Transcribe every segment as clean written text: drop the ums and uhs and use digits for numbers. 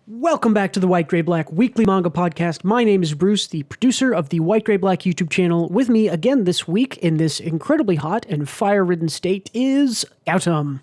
Welcome back to the White Gray Black Weekly Manga Podcast. My name is Bruce, the producer of the White Gray Black YouTube channel. With me again this week in this incredibly hot and fire-ridden state is Gautam.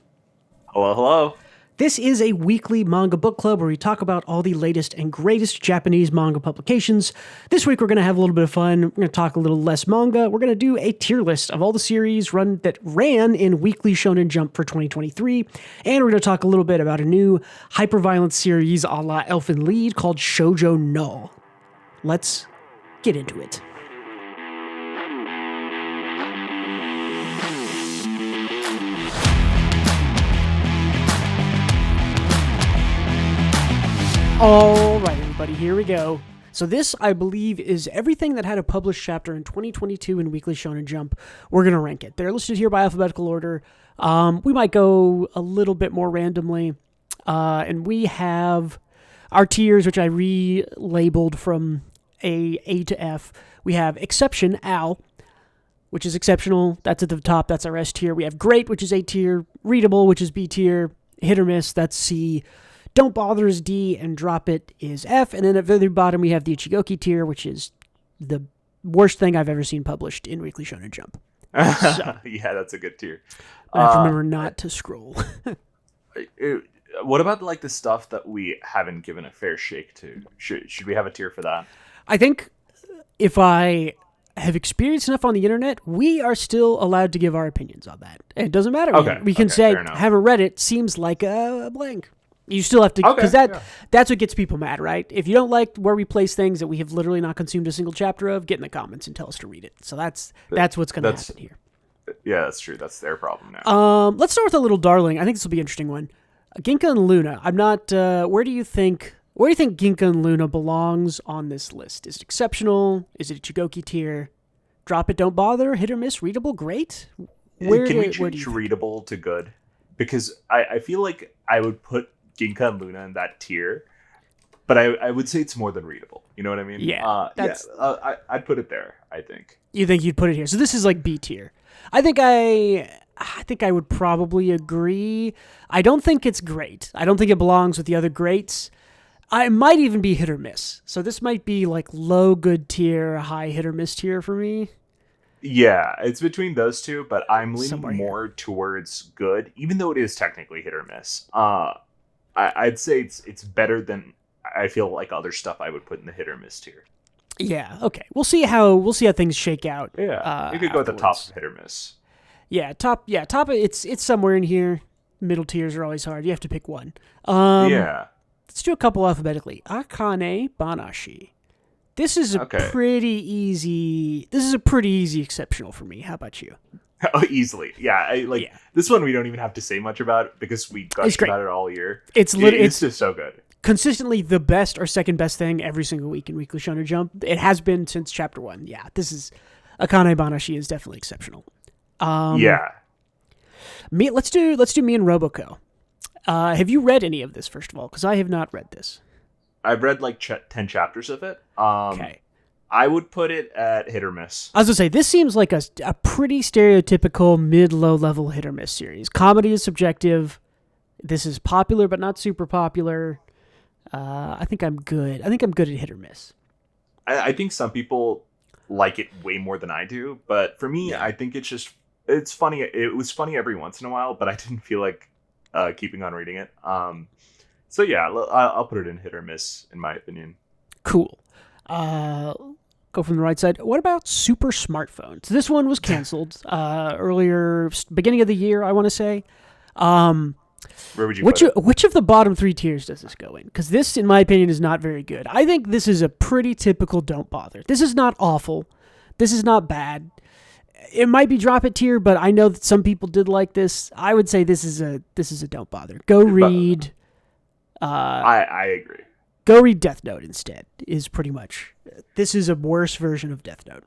Hello, hello. This is a weekly manga book club where we talk about all the latest and greatest Japanese manga publications. This week we're going to have a little bit of fun. We're going to talk a little less manga. We're going to do a tier list of all the series that ran in Weekly Shonen Jump for 2023. And we're going to talk a little bit about a new hyper-violent series a la Elfen Lied called Shojo Null. Let's get into it. All right, everybody, here we go. So this, I believe, is everything that had a published chapter in 2022 in Weekly Shonen Jump. We're going to rank it. They're listed here by alphabetical order. We might go a little bit more randomly. And we have our tiers, which I relabeled from A to F. We have Exception, Al, which is exceptional. That's at the top. That's our S tier. We have Great, which is A tier. Readable, which is B tier. Hit or Miss, that's C. Don't Bother is D, and Drop It is F. And then at the very bottom, we have the Ichigoki tier, which is the worst thing I've ever seen published in Weekly Shonen Jump. So, yeah, that's a good tier. I have to remember not to scroll. What about like the stuff that we haven't given a fair shake to? Should we have a tier for that? I think if I have experienced enough on the internet, we are still allowed to give our opinions on that. It doesn't matter. Okay, we can say, haven't read it, seems like a blank. You still have to, because that's what gets people mad, right? If you don't like where we place things that we have literally not consumed a single chapter of, get in the comments and tell us to read it. So that's what's going to happen here. Yeah, that's true. That's their problem now. Let's start with a little darling. I think this will be an interesting one. Ginka and Luna. I'm not. Where do you think Ginka and Luna belongs on this list? Is it exceptional? Is it a Ichigoki tier? Drop It, Don't Bother, Hit or Miss, Readable, Great? Can we change readable to good? Because I feel like I would put Ginka and Luna in that tier, but I would say it's more than readable. You know what I mean? Yeah. I'd put it there, I think. You think you'd put it here? So this is like B tier. I think I would probably agree. I don't think it's great. I don't think it belongs with the other greats. I might even be hit or miss. So this might be like low good tier, high hit or miss tier for me. Yeah, it's between those two, but I'm leaning more towards good, even though it is technically hit or miss. I'd say it's better than I feel like other stuff I would put in the hit or miss tier. Yeah. Okay. We'll see how things shake out. Yeah. You could go at the top of hit or miss. Yeah. Top. It's somewhere in here. Middle tiers are always hard. You have to pick one. Yeah. Let's do a couple alphabetically. Akane Banashi. This is a pretty easy. This is a pretty easy exceptional for me. How about you? Oh, easily. Yeah, this one we don't even have to say much about because we gushed about it all year. It's just so good. Consistently the best or second best thing every single week in Weekly Shonen Jump. It has been since chapter 1. Yeah, this is Akane Banashi is definitely exceptional. Yeah. Let's do me and Roboco. Have you read any of this, first of all? Because I have not read this. I've read like 10 chapters of it. Okay. I would put it at hit or miss. I was going to say, this seems like a pretty stereotypical mid-low level hit or miss series. Comedy is subjective. This is popular, but not super popular. I think I'm good. I think I'm good at hit or miss. I think some people like it way more than I do, but for me, I think it's funny. It was funny every once in a while, but I didn't feel like keeping on reading it. So yeah, I'll put it in hit or miss, in my opinion. Cool. Go from the right side. What about Super Smartphones? This one was canceled earlier, beginning of the year, I want to say. Where would you put it? Which of the bottom 3 tiers does this go in? Because this, in my opinion, is not very good. I think this is a pretty typical Don't Bother. This is not awful. This is not bad. It might be Drop It tier, but I know that some people did like this. I would say this is a Don't Bother. Go read. I agree. Go read Death Note instead. Is pretty much. This is a worse version of Death Note.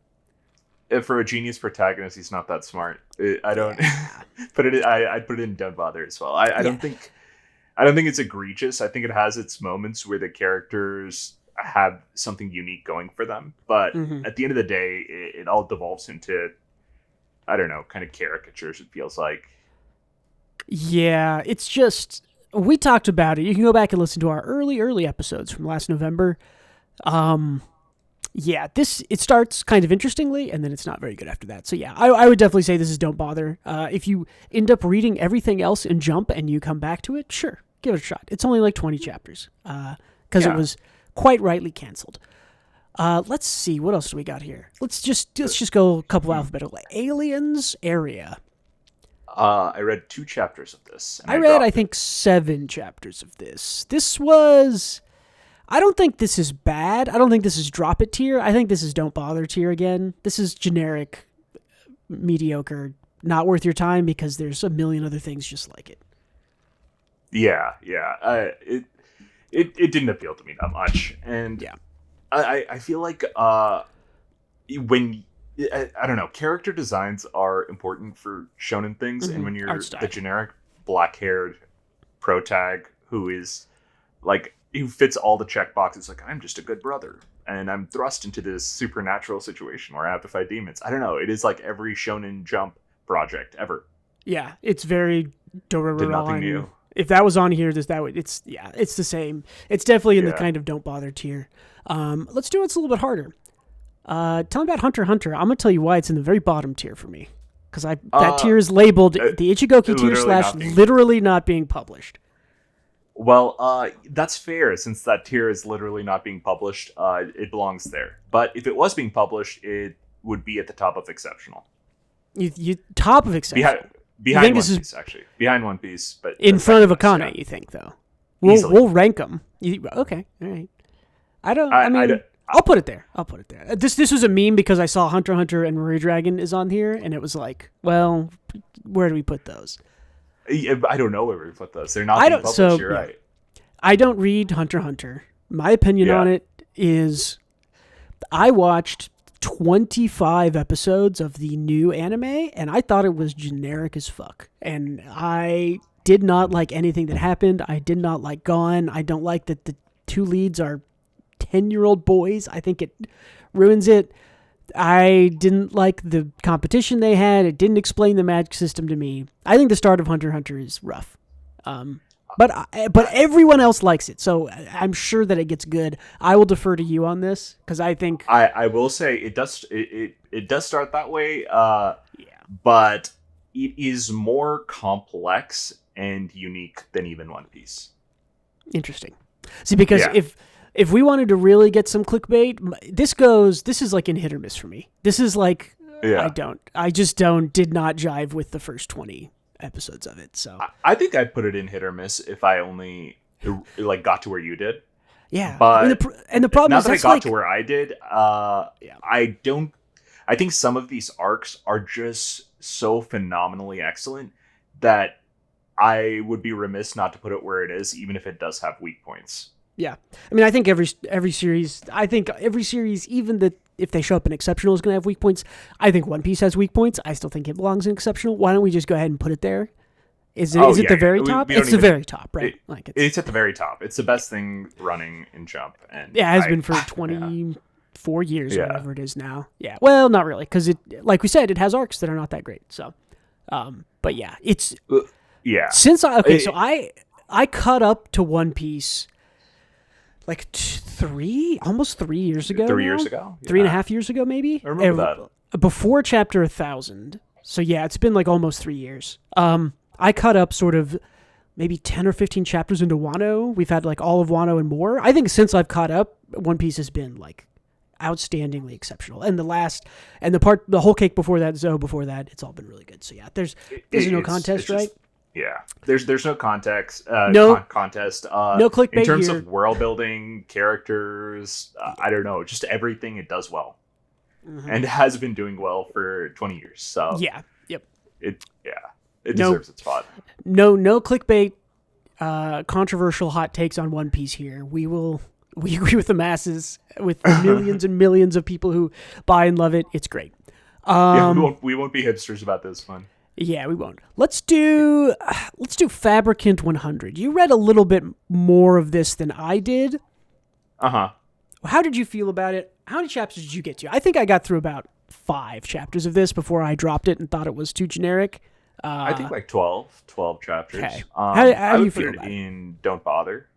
If for a genius protagonist, he's not that smart. I don't put it. I'd put it in Don't Bother as well. I don't think it's egregious. I think it has its moments where the characters have something unique going for them. But at the end of the day, it all devolves into, I don't know, kind of caricatures. It feels like. Yeah, it's just we talked about it. You can go back and listen to our early episodes from last November. Yeah, it starts kind of interestingly, and then it's not very good after that. So yeah, I would definitely say this is don't bother. If you end up reading everything else in Jump and you come back to it, sure, give it a shot. It's only like 20 chapters, because it was quite rightly canceled. Let's see, what else do we got here? Let's just go a couple alphabetical. Aliens Area. I read 2 chapters of this. And I think 7 chapters of this. This was... I don't think this is bad. I don't think this is drop it tier. I think this is don't bother tier again. This is generic, mediocre, not worth your time because there's a million other things just like it. Yeah. It didn't appeal to me that much. And yeah. I feel like when... I don't know, character designs are important for shonen things, and when you're the generic black-haired protag who is like... who fits all the check boxes, like, I'm just a good brother, and I'm thrust into this supernatural situation where I have to fight demons. I don't know. It is like every Shonen Jump project ever. Yeah, it's very Dororo. Did nothing new. If that was on here, it's the same. It's definitely in the kind of don't bother tier. Let's do what's a little bit harder. Tell me about Hunter x Hunter. I'm gonna tell you why it's in the very bottom tier for me, because that tier is labeled the Ichigoki tier / literally not being published. Well, that's fair, since that tier is literally not being published. It belongs there. But if it was being published, it would be at the top of exceptional. You top of exceptional. Behind One Piece, actually. Behind One Piece, but in front of Akane, you think though? We'll rank them. Okay, all right. I'll put it there. This was a meme because I saw Hunter x Hunter and Marie Dragon is on here, and it was like, well, where do we put those? I don't know where we put those. They're not being published, you're right. I don't read Hunter x Hunter. My opinion on it is I watched 25 episodes of the new anime, and I thought it was generic as fuck. And I did not like anything that happened. I did not like Gon. I don't like that the 2 leads are 10-year-old boys. I think it ruins it. I didn't like the competition they had. It didn't explain the magic system to me. I think the start of Hunter x Hunter is rough. But everyone else likes it, so I'm sure that it gets good. I will defer to you on this, because I think... I will say it does start that way, but it is more complex and unique than even One Piece. Interesting. See, because if we wanted to really get some clickbait, this is like in hit or miss for me. This is like, did not jive with the first 20 episodes of it. So I think I'd put it in hit or miss if I only got to where you did. Yeah. But and the problem now is that I got to where I did, I think some of these arcs are just so phenomenally excellent that I would be remiss not to put it where it is, even if it does have weak points. Yeah. I mean, I think every series, even if they show up in Exceptional, is going to have weak points. I think One Piece has weak points. I still think it belongs in Exceptional. Why don't we just go ahead and put it there? Is it the very top? It's the very top, right? It's at the very top. It's the best thing running in Jump. And it has been for 24 years or whatever it is now. Yeah. Well, not really, because like we said, it has arcs that are not that great. So, but yeah, it's... Yeah. Since so I caught up to One Piece... like almost 3 years ago. 3 years ago? Yeah. 3.5 years ago, maybe? I remember that. Before chapter 1000. So yeah, it's been like almost 3 years. I caught up sort of maybe 10 or 15 chapters into Wano. We've had like all of Wano and more. I think since I've caught up, One Piece has been like outstandingly exceptional. And the whole cake before that, before that, it's all been really good. So yeah, there's no contest, right? Yeah, there's no context. Contest. No clickbait in terms here. of world building, characters. I don't know, just everything it does well, and it has been doing well for 20 years. So yeah, yep. It deserves its spot. No clickbait. Controversial hot takes on One Piece here. We agree with the masses, with millions and millions of people who buy and love it. It's great. We won't be hipsters about this one. Yeah, we won't. Let's do Fabricant 100. You read a little bit more of this than I did. Uh-huh. How did you feel about it? How many chapters did you get to? I think I got through about 5 chapters of this before I dropped it and thought it was too generic. I think like 12 chapters. Okay. I How do you would feel put it about it? in Don't Bother.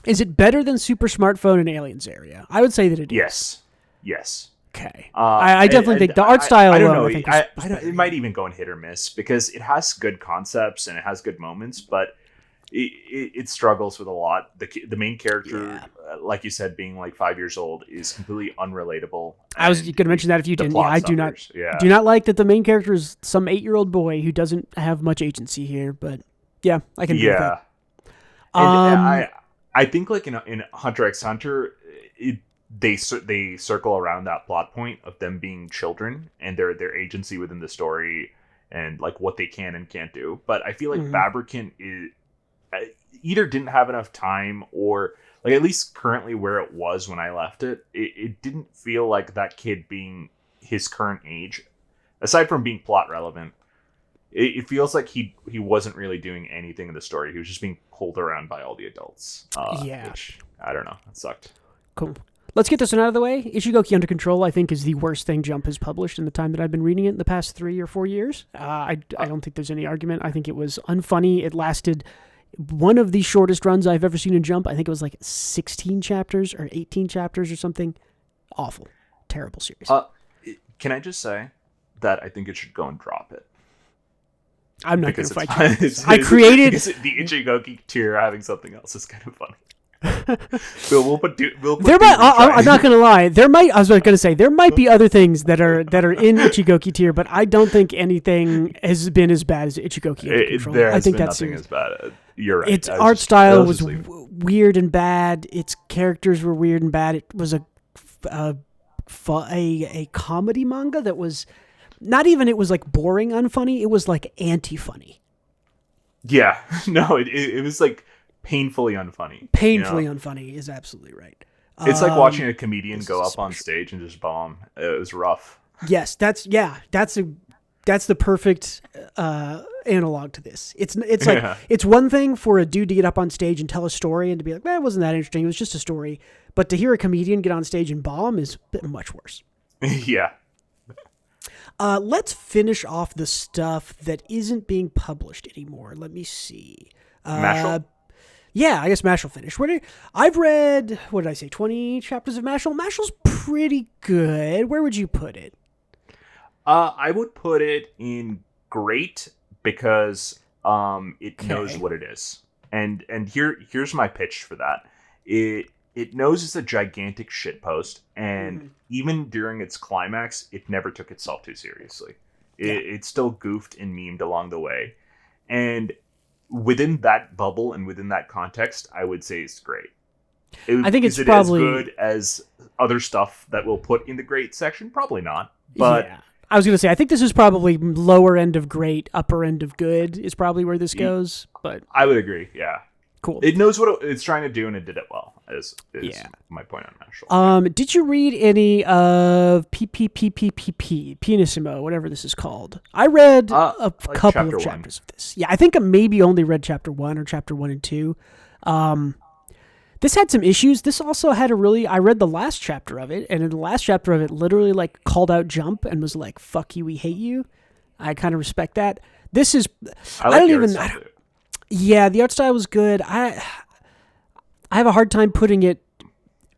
Is it better than Super Smartphone and Aliens Area? I would say that it is. Yes. Okay. I definitely think the art style I don't alone, know. I think is better. It might even go in hit or miss because it has good concepts and it has good moments, but it struggles with a lot. The main character, like you said, being like 5 years old, is completely unrelatable. I was going to mention that if you didn't. Yeah, I do not. Yeah. Do not like that the main character is some 8-year-old boy who doesn't have much agency here. But yeah, I can. Yeah. And I think like in Hunter x Hunter, they circle around that plot point of them being children and their agency within the story and like what they can and can't do. But I feel like Fabricant is either didn't have enough time or like at least currently where it was when I left it didn't feel like that kid being his current age, aside from being plot relevant. It feels like he wasn't really doing anything in the story. He was just being pulled around by all the adults. Which, I don't know. That sucked. Cool. Let's get this one out of the way. Ichigoki Under Control, I think, is the worst thing Jump has published in the time that I've been reading it in the past 3 or 4 years. I don't think there's any argument. I think it was unfunny. It lasted one of the shortest runs I've ever seen in Jump. I think it was like 16 chapters or 18 chapters or something. Awful. Terrible series. Can I just say that I think it should go and drop it? I'm not going to fight you. I created the Ichigoki tier having something else is kind of funny. we'll put I'm not gonna lie. I was gonna say there might be other things that are in Ichigoki tier, but I don't think anything has been as bad as Ichigoki Under Control. I think that's as bad. You're right. Its art style was weird and bad. Its characters were weird and bad. It was a comedy manga that was not even. It was like boring, unfunny. It was like anti-funny. Yeah, no, it was like painfully unfunny. Unfunny is absolutely right. It's like watching a comedian go up on stage and just bomb. It was rough. Yes, that's the perfect analog to this. It's like it's one thing for a dude to get up on stage and tell a story and to be like, it wasn't that interesting. It was just a story. But to hear a comedian get on stage and bomb is much worse. Yeah. Let's finish off the stuff that isn't being published anymore. Let me see. Mashal? Yeah, I guess Mashal finished. I've read, 20 chapters of Mashal? Mashal's pretty good. Where would you put it? I would put it in great because it knows what it is. And here's my pitch for that. It knows it's a gigantic shitpost, and even during its climax, it never took itself too seriously. It still goofed and memed along the way. And within that bubble and within that context, I would say it's great. I think it's probably as good as other stuff that we'll put in the great section. Probably not, but yeah. I was going to say I think this is probably lower end of great, upper end of good is probably where this goes. But I would agree. Yeah, cool. It knows what it's trying to do and it did it well. Is my point on Mashal. Did you read any of Pianissimo, whatever this is called? I read a couple of chapters of this. Yeah, I think I maybe only read chapter 1 or chapter 1 and 2. This had some issues. This also had I read the last chapter of it, and in the last chapter of it literally like called out Jump and was like, fuck you, we hate you. I kind of respect that. This is, yeah, the art style was good. I have a hard time putting it.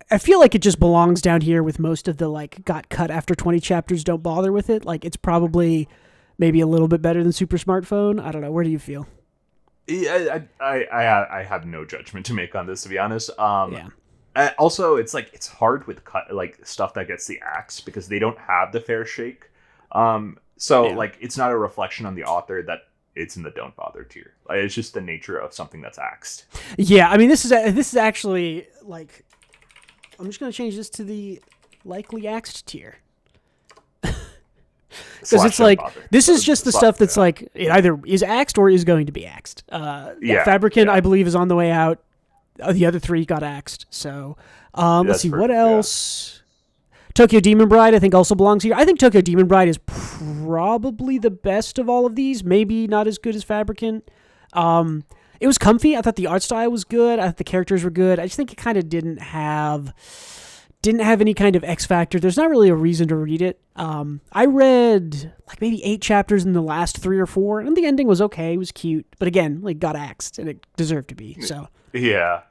I feel like it just belongs down here with most of the like got cut after 20 chapters. Don't bother with it. Like it's probably maybe a little bit better than Super Smartphone. I don't know. Where do you feel? I have no judgment to make on this, to be honest. Yeah. Also, it's like it's hard with stuff that gets the axe because they don't have the fair shake. Like it's not a reflection on the author that it's in the don't bother tier. Like, it's just the nature of something that's axed. Yeah, I mean this is actually like I'm just gonna change this to the likely axed tier. Because it's like this is just the stuff that's like it either is axed or is going to be axed. Fabricant, I believe, is on the way out. The other 3 got axed. So let's see what else. Tokyo Demon Bride, I think, also belongs here. I think Tokyo Demon Bride is probably the best of all of these. Maybe not as good as Fabricant. It was comfy. I thought the art style was good. I thought the characters were good. I just think it kind of didn't have didn't have any kind of X factor. There's not really a reason to read it. I read like maybe 8 chapters in the last 3 or 4, and the ending was okay. It was cute, but again, like got axed, and it deserved to be. So yeah.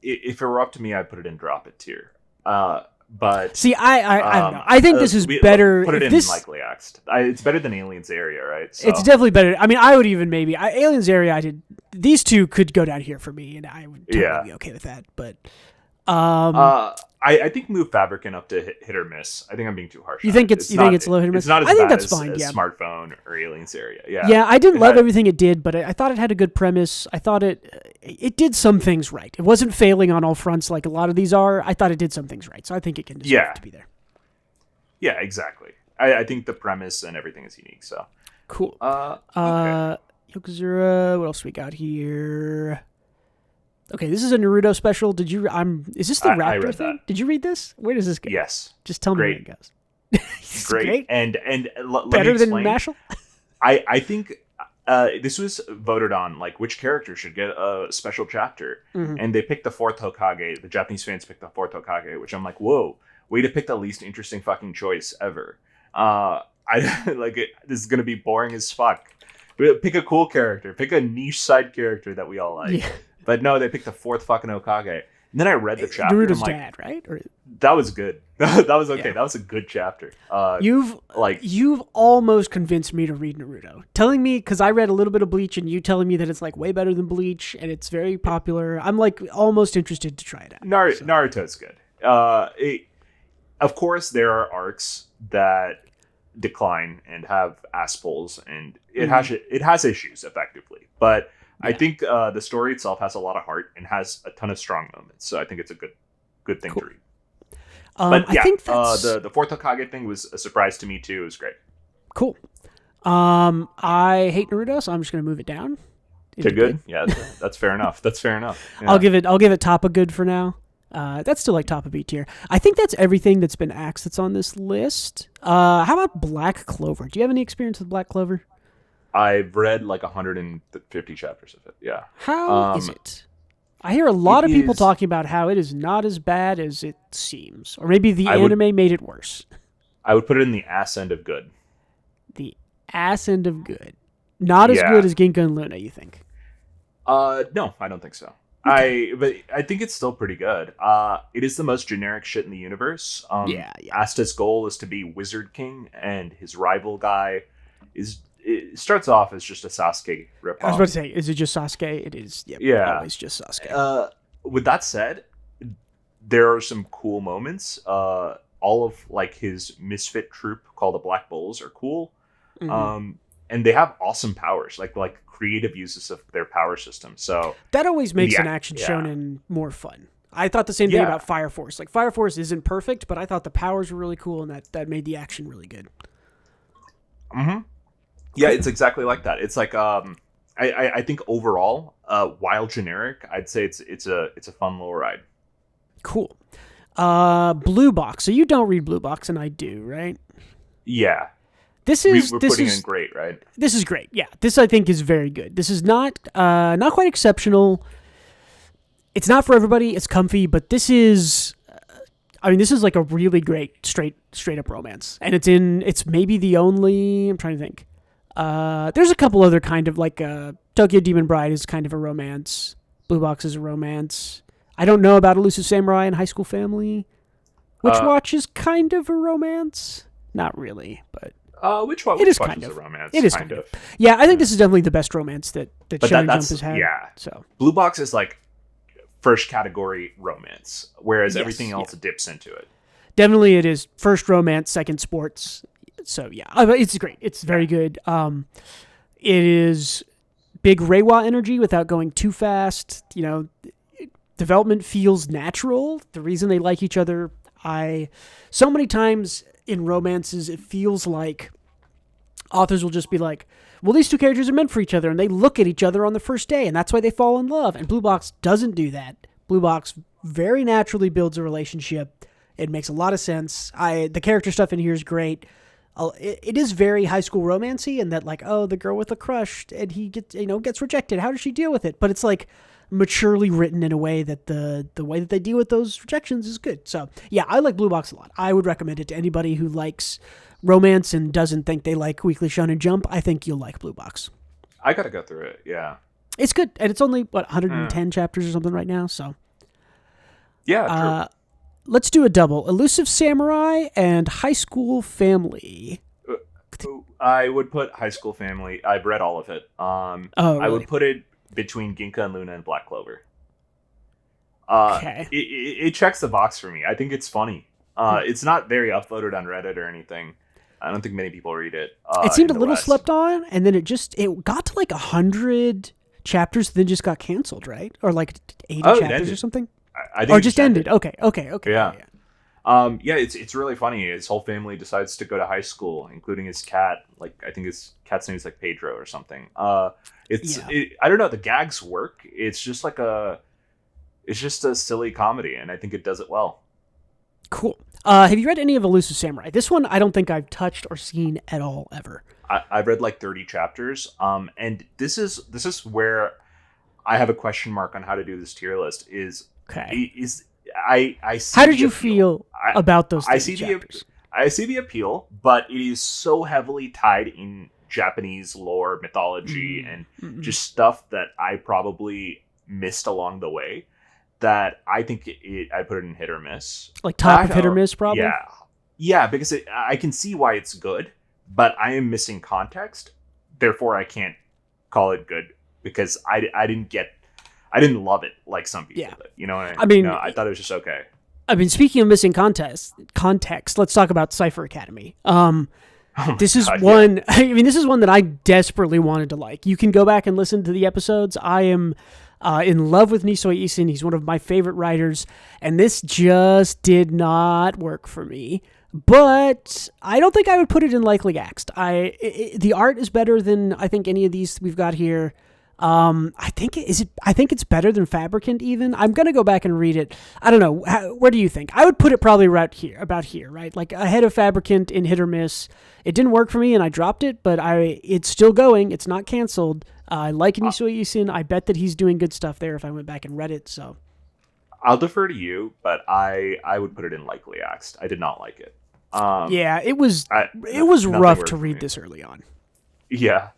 If it were up to me, I'd put it in drop it tier. But see, I don't know. I think this is better. Put it in this, likely axed. It's better than Aliens Area, right? So. It's definitely better. I mean, I would even maybe Aliens Area. These two could go down here for me, and I would totally be okay with that. But I think move Fabricant up to hit or miss. I think I'm being too harsh. You think it's low hit or miss? It's not as I think bad that's fine. as Yeah. Smartphone or Aliens Area. Yeah. Yeah, I didn't love everything it did, but I thought it had a good premise. I thought it did some things right. It wasn't failing on all fronts like a lot of these are. I thought it did some things right, so I think it can deserve to be there. Yeah, exactly. I think the premise and everything is unique. So cool. Okay. Yokozura. What else we got here? Okay, this is a Naruto special. Did you? Is this the Raptor thing? That. Did you read this? Where does this go? Yes. Just tell me where it goes. Great. And better than Mashal. I think this was voted on like which character should get a special chapter, and they picked the 4th Hokage. The Japanese fans picked the 4th Hokage, which I'm like, whoa, way to pick the least interesting fucking choice ever. I like it. This is gonna be boring as fuck. Pick a cool character. Pick a niche side character that we all like. Yeah. But no, they picked the 4th fucking Hokage. And then I read the chapter. Naruto's dad, right? That was good. That was okay. Yeah. That was a good chapter. You've almost convinced me to read Naruto. Telling me, because I read a little bit of Bleach, and you telling me that it's like way better than Bleach, and it's very popular. I'm like almost interested to try it out. Naruto's good. Of course, there are arcs that decline and have ass pulls, and it has issues effectively, but. Yeah. I think the story itself has a lot of heart and has a ton of strong moments, so I think it's a good thing to read. But yeah, I think the 4th Hokage thing was a surprise to me too. It was great. Cool. I hate Naruto, so I'm just going to move it down. To good? Yeah, that's fair enough. That's fair enough. Yeah. I'll give it top of good for now. That's still like top of B tier. I think that's everything that's been axed that's on this list. How about Black Clover? Do you have any experience with Black Clover? I've read like 150 chapters of it. Yeah. How is it? I hear a lot of people talking about how it is not as bad as it seems, or maybe the anime made it worse. I would put it in the ass end of good. The ass end of good. Not as good as Ginka and Luna, you think? No, I don't think so. Okay. But I think it's still pretty good. It is the most generic shit in the universe. Asta's goal is to be Wizard King, and his rival guy is. It starts off as just a Sasuke ripoff. I was about to say, is it just Sasuke? It is. Yep, always just Sasuke. With that said, there are some cool moments. All of like his misfit troop called the Black Bulls are cool, and they have awesome powers, like creative uses of their power system. So that always makes an action shonen more fun. I thought the same thing about Fire Force. Like Fire Force isn't perfect, but I thought the powers were really cool, and that made the action really good. Mm-hmm. Yeah, it's exactly like that. It's like I think overall, while generic, I'd say it's a fun little ride. Cool. Blue Box. So you don't read Blue Box, and I do, right? Yeah. We're putting in great, right? This is great. Yeah, this I think is very good. This is not quite exceptional. It's not for everybody. It's comfy, but this is. This is like a really great straight up romance, and it's maybe the only. I'm trying to think. There's a couple other kind of like Tokyo Demon Bride is kind of a romance. Blue Box is a romance. I don't know about Elusive Samurai and High School Family. Witch Watch is kind of a romance. Not really, but Witch Watch is kind of a romance. It is kind of. Yeah, I think this is definitely the best romance that Shonen Jump has had. Yeah. So Blue Box is like first category romance, whereas everything else dips into it. Definitely, it is first romance, second sports. So yeah, it's great. It's very good. It is big Reiwa energy without going too fast. Development feels natural. The reason they like each other, so many times in romances, it feels like authors will just be like, well, these two characters are meant for each other, and they look at each other on the first day, and that's why they fall in love. And Blue Box doesn't do that. Blue Box very naturally builds a relationship. It makes a lot of sense. The character stuff in here is great. it is very high school romancy, and that like, oh, the girl with a crush and he gets rejected. How does she deal with it? But it's like maturely written in a way that the way that they deal with those rejections is good. So yeah, I like Blue Box a lot. I would recommend it to anybody who likes romance and doesn't think they like Weekly Shonen Jump. I think you'll like Blue Box. I gotta go through it. Yeah, it's good, and it's only 110 chapters or something right now. So yeah, true. Let's do a double: Elusive Samurai and High School Family. I would put High School Family. I've read all of it. Really? I would put it between Ginka and Luna and Black Clover. Okay. It checks the box for me. I think it's funny. It's not very upvoted on Reddit or anything. I don't think many people read it. It seemed a little slept on, and then it got to like 100 chapters, then just got canceled, right? Or like 80 chapters or something? I think it just ended. Okay. Yeah. Yeah, it's really funny. His whole family decides to go to high school, including his cat. Like, I think his cat's name is like Pedro or something. I don't know. The gags work. It's just a silly comedy, and I think it does it well. Cool. Have you read any of Elusive Samurai? This one I don't think I've touched or seen at all ever. I've read like 30 chapters. And this is where I have a question mark on how to do this tier list. I see. How did you feel about those chapters? I see the appeal, but it is so heavily tied in Japanese lore, mythology, and just stuff that I probably missed along the way, that I think I put it in hit or miss. Like top of hit or miss, probably? Yeah, because I can see why it's good, but I am missing context. Therefore, I can't call it good because I didn't love it like some people did. You know what I mean? I thought it was just okay. I mean, speaking of missing context, let's talk about Cypher Academy. This is one that I desperately wanted to like. You can go back and listen to the episodes. I am in love with Nisoi Isin. He's one of my favorite writers, and this just did not work for me. But I don't think I would put it in likely axed. The art is better than I think any of these we've got here. I think it's better than Fabricant even. I'm going to go back and read it. I don't know. Where do you think? I would put it probably about here, right? Like ahead of Fabricant in hit or miss. It didn't work for me and I dropped it, but it's still going. It's not canceled. I like Nisoi Isin. I bet that he's doing good stuff there if I went back and read it, so. I'll defer to you, but I would put it in likely axed. I did not like it. It was rough to read this early on. Yeah.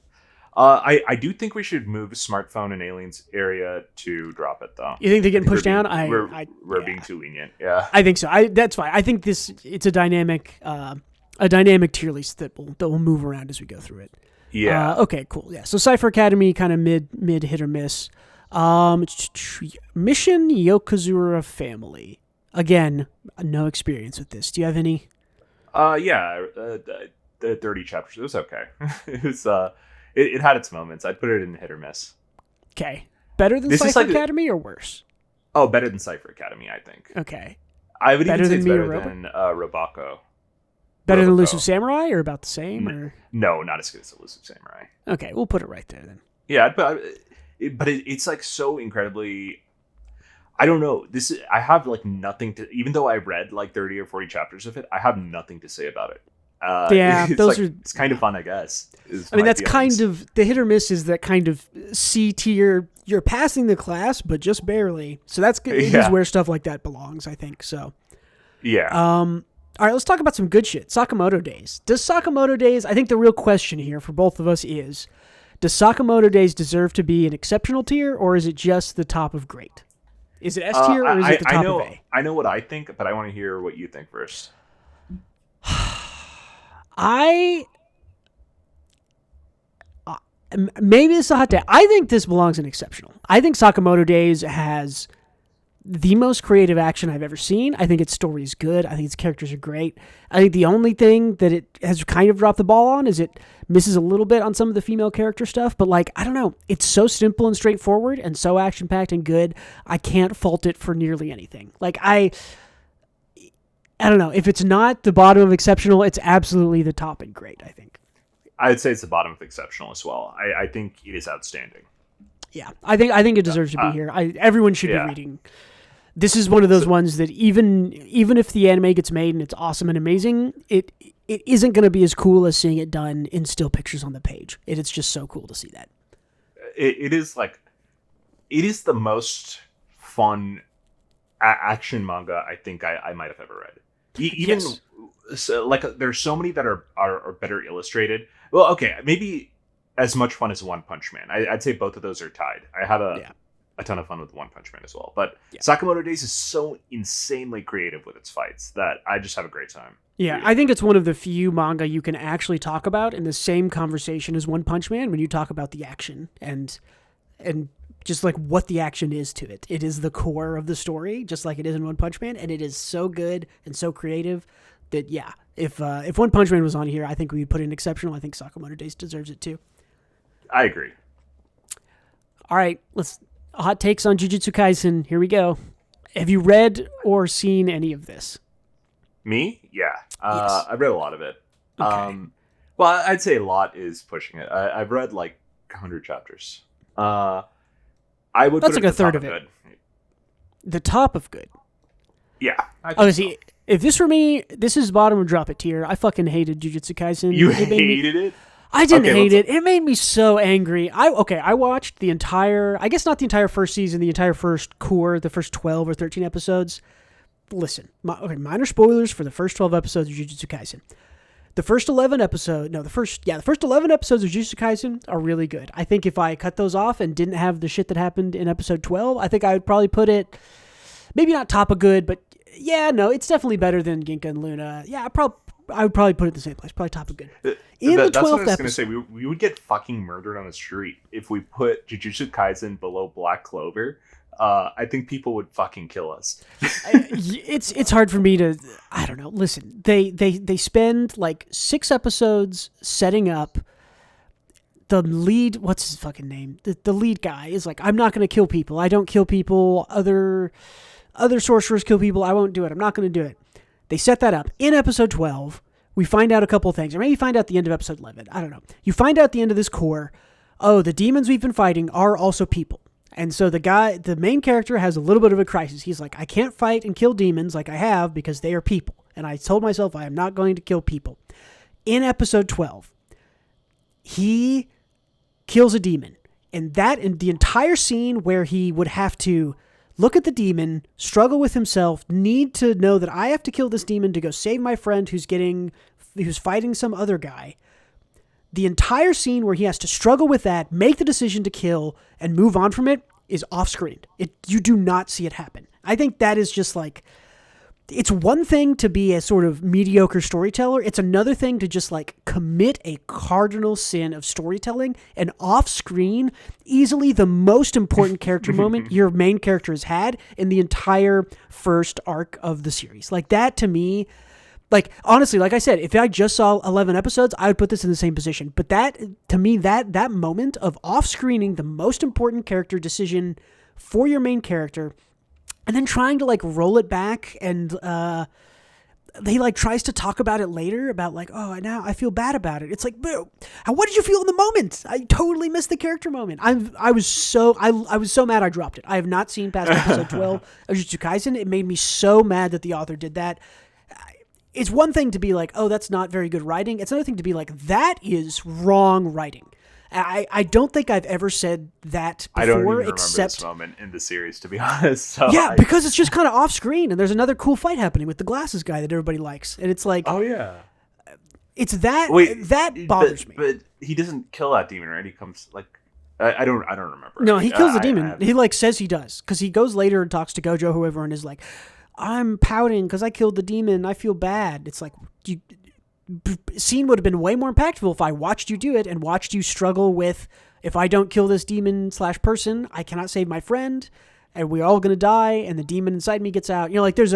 I do think we should move Smartphone and Aliens area to drop it, though. You think they're getting pushed down? We're being too lenient. Yeah, I think so. That's fine. I think it's a dynamic tier list that will move around as we go through it. Yeah. Okay. Cool. Yeah. So Cypher Academy, kind of mid hit or miss. Mission Yokozuna Family. Again, no experience with this. Do you have any? The 30 chapters. It was okay. It was It had its moments. I'd put it in hit or miss. Okay. Better than Cypher Academy or worse? Oh, better than Cypher Academy, I think. Okay. I would even say it's better than Robako. Better than Elusive Samurai or about the same? Or? No, not as good as Elusive Samurai. Okay, we'll put it right there then. Yeah, but it's like so incredibly... I don't know. I have like nothing to... Even though I read like 30 or 40 chapters of it, I have nothing to say about it. It's kind of fun, I guess. I mean, that's kind of the hit or miss is that kind of C tier. You're passing the class, but just barely. So that's good. It is where stuff like that belongs, I think. So, yeah. All right, let's talk about some good shit. Sakamoto Days. Does Sakamoto Days? I think the real question here for both of us is: does Sakamoto Days deserve to be an exceptional tier, or is it just the top of great? Is it S tier or is it the top of A? I know what I think, but I want to hear what you think first. Maybe it's a hot take. I think this belongs in exceptional. I think Sakamoto Days has the most creative action I've ever seen. I think its story is good. I think its characters are great. I think the only thing that it has kind of dropped the ball on is it misses a little bit on some of the female character stuff. But like, I don't know. It's so simple and straightforward and so action-packed and good. I can't fault it for nearly anything. Like, I don't know. If it's not the bottom of exceptional, it's absolutely the top and great, I think. I'd say it's the bottom of exceptional as well. I think it is outstanding. Yeah, I think it deserves to be here. Everyone should be reading This is one of those ones that even if the anime gets made and it's awesome and amazing, it isn't going to be as cool as seeing it done in still pictures on the page. It's just so cool to see that. It is the most fun action manga I think I might have ever read. Even Yes. so, like there's so many that are better illustrated. Well, okay, maybe as much fun as One Punch Man. I'd say both of those are tied. I have a ton of fun with One Punch Man as well. But Sakamoto Days is so insanely creative with its fights that I just have a great time. Yeah, I think it's one of the few manga you can actually talk about in the same conversation as One Punch Man when you talk about the action and just like what the action is to it. It is the core of the story, just like it is in One Punch Man, and it is so good and so creative that if One Punch Man was on here, I think we'd put in exceptional. I think Sakamoto Days deserves it too. I agree. All right, hot takes on Jujutsu Kaisen. Here we go. Have you read or seen any of this? Me? Yeah. Yes. I've read a lot of it. Okay. Well, I'd say a lot is pushing it. I've read like 100 chapters. I would. That's put like it a third at of the it. top good. The top of good. Yeah. Oh, see, if this were me, this is bottom of drop it tier. I fucking hated Jujutsu Kaisen. You hated it? I didn't hate it. It made me so angry. I watched the entire, I guess not the entire first season, the entire first core, the first 12 or 13 episodes. Listen, minor spoilers for the first 12 episodes of Jujutsu Kaisen. The first 11 episodes of Jujutsu Kaisen are really good. I think if I cut those off and didn't have the shit that happened in episode 12, I think I would probably put it, maybe not top of good, but it's definitely better than Ginka and Luna. Yeah, I would probably put it in the same place, probably top of good. That's what I was going to say. We would get fucking murdered on the street if we put Jujutsu Kaisen below Black Clover. I think people would fucking kill us. It's hard for me to, I don't know. Listen, they spend like 6 episodes setting up the lead. What's his fucking name? The lead guy is like, I'm not going to kill people. I don't kill people. Other sorcerers kill people. I won't do it. I'm not going to do it. They set that up. In episode 12, we find out a couple things, or maybe find out the end of episode 11. I don't know. You find out at the end of this core, the demons we've been fighting are also people. And so the main character has a little bit of a crisis. He's like, I can't fight and kill demons like I have because they are people. And I told myself I am not going to kill people. In episode 12, he kills a demon. And the entire scene where he would have to look at the demon, struggle with himself, need to know that I have to kill this demon to go save my friend who's fighting some other guy. The entire scene where he has to struggle with that, make the decision to kill, and move on from it is off-screen. You do not see it happen. I think that is just like, it's one thing to be a sort of mediocre storyteller. It's another thing to just like commit a cardinal sin of storytelling, and off-screen, easily the most important character moment your main character has had in the entire first arc of the series. Like that to me, like, honestly, like I said, if I just saw 11 episodes, I would put this in the same position. But that, to me, that moment of off-screening the most important character decision for your main character, and then trying to, like, roll it back, and he, like, tries to talk about it later, about, like, oh, now I feel bad about it. It's like, boo, what did you feel in the moment? I totally missed the character moment. I was so mad I dropped it. I have not seen past episode 12 of Jujutsu Kaisen. It made me so mad that the author did that. It's one thing to be like, oh, that's not very good writing. It's another thing to be like, that is wrong writing. I don't think I've ever said that before. I don't even remember this moment in the series, to be honest. So because it's just kind of off screen, and there's another cool fight happening with the glasses guy that everybody likes, and it's like, oh yeah, it's that bothers me. But he doesn't kill that demon, right? He comes like, I don't remember. No, he kills the demon. He like says he does, because he goes later and talks to Gojo, whoever, and is like, I'm pouting because I killed the demon. I feel bad. It's like, scene would have been way more impactful if I watched you do it and watched you struggle with, if I don't kill this demon / person, I cannot save my friend, and we're all going to die, and the demon inside me gets out. You know, like it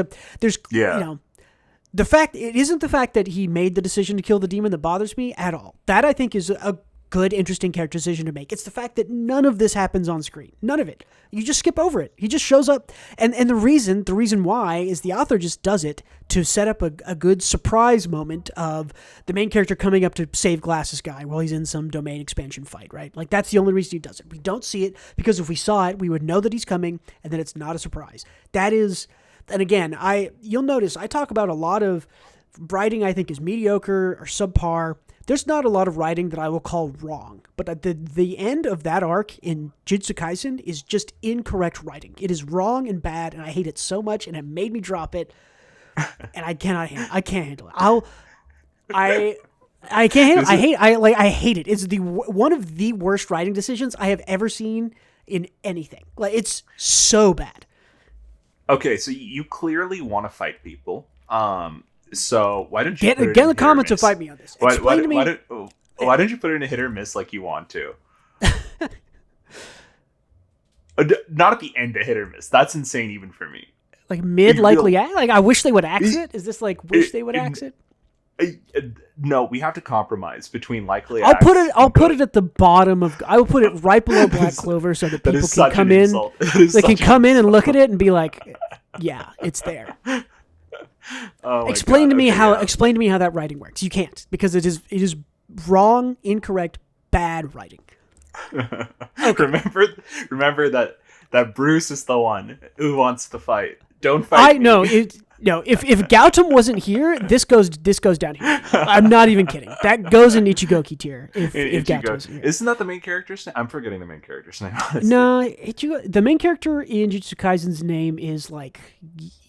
isn't the fact that he made the decision to kill the demon that bothers me at all. That I think is a good, interesting character decision to make. It's the fact that none of this happens on screen. None of it. You just skip over it. He just shows up. And the reason why is the author just does it to set up a good surprise moment of the main character coming up to save Glasses Guy while he's in some domain expansion fight, right? Like, that's the only reason he does it. We don't see it because if we saw it, we would know that he's coming, and then it's not a surprise. That is, and again, you'll notice I talk about a lot of writing I think is mediocre or subpar. There's not a lot of writing that I will call wrong, but the end of that arc in Jujutsu Kaisen is just incorrect writing. It is wrong and bad, and I hate it so much, and it made me drop it, and I can't handle it. I can't handle it. I hate it. It's one of the worst writing decisions I have ever seen in anything. Like, it's so bad. Okay, so you clearly want to fight people. So why don't you get in the comments and fight me on this? Explain to me. Why don't you put it in a hit or miss like you want to? Not at the end of hit or miss. That's insane even for me. Like mid likely, like I wish they would axe it. Is this like wish they would axe it? No, we have to compromise between likely. I'll put it at the bottom of. I will put it right below Black Clover so that people can come in. They can come in and look at it and be like, "Yeah, it's there." Explain to me how that writing works. You can't, because it is wrong, incorrect, bad writing. Okay. Remember that Bruce is the one who wants to fight. Don't fight. If Gautam wasn't here, this goes down here. I'm not even kidding. That goes in Ichigoki tier. If Gautam wasn't here. Isn't that the main character's name? I'm forgetting the main character's name. Honestly. No, the main character in Jujutsu Kaisen's name is like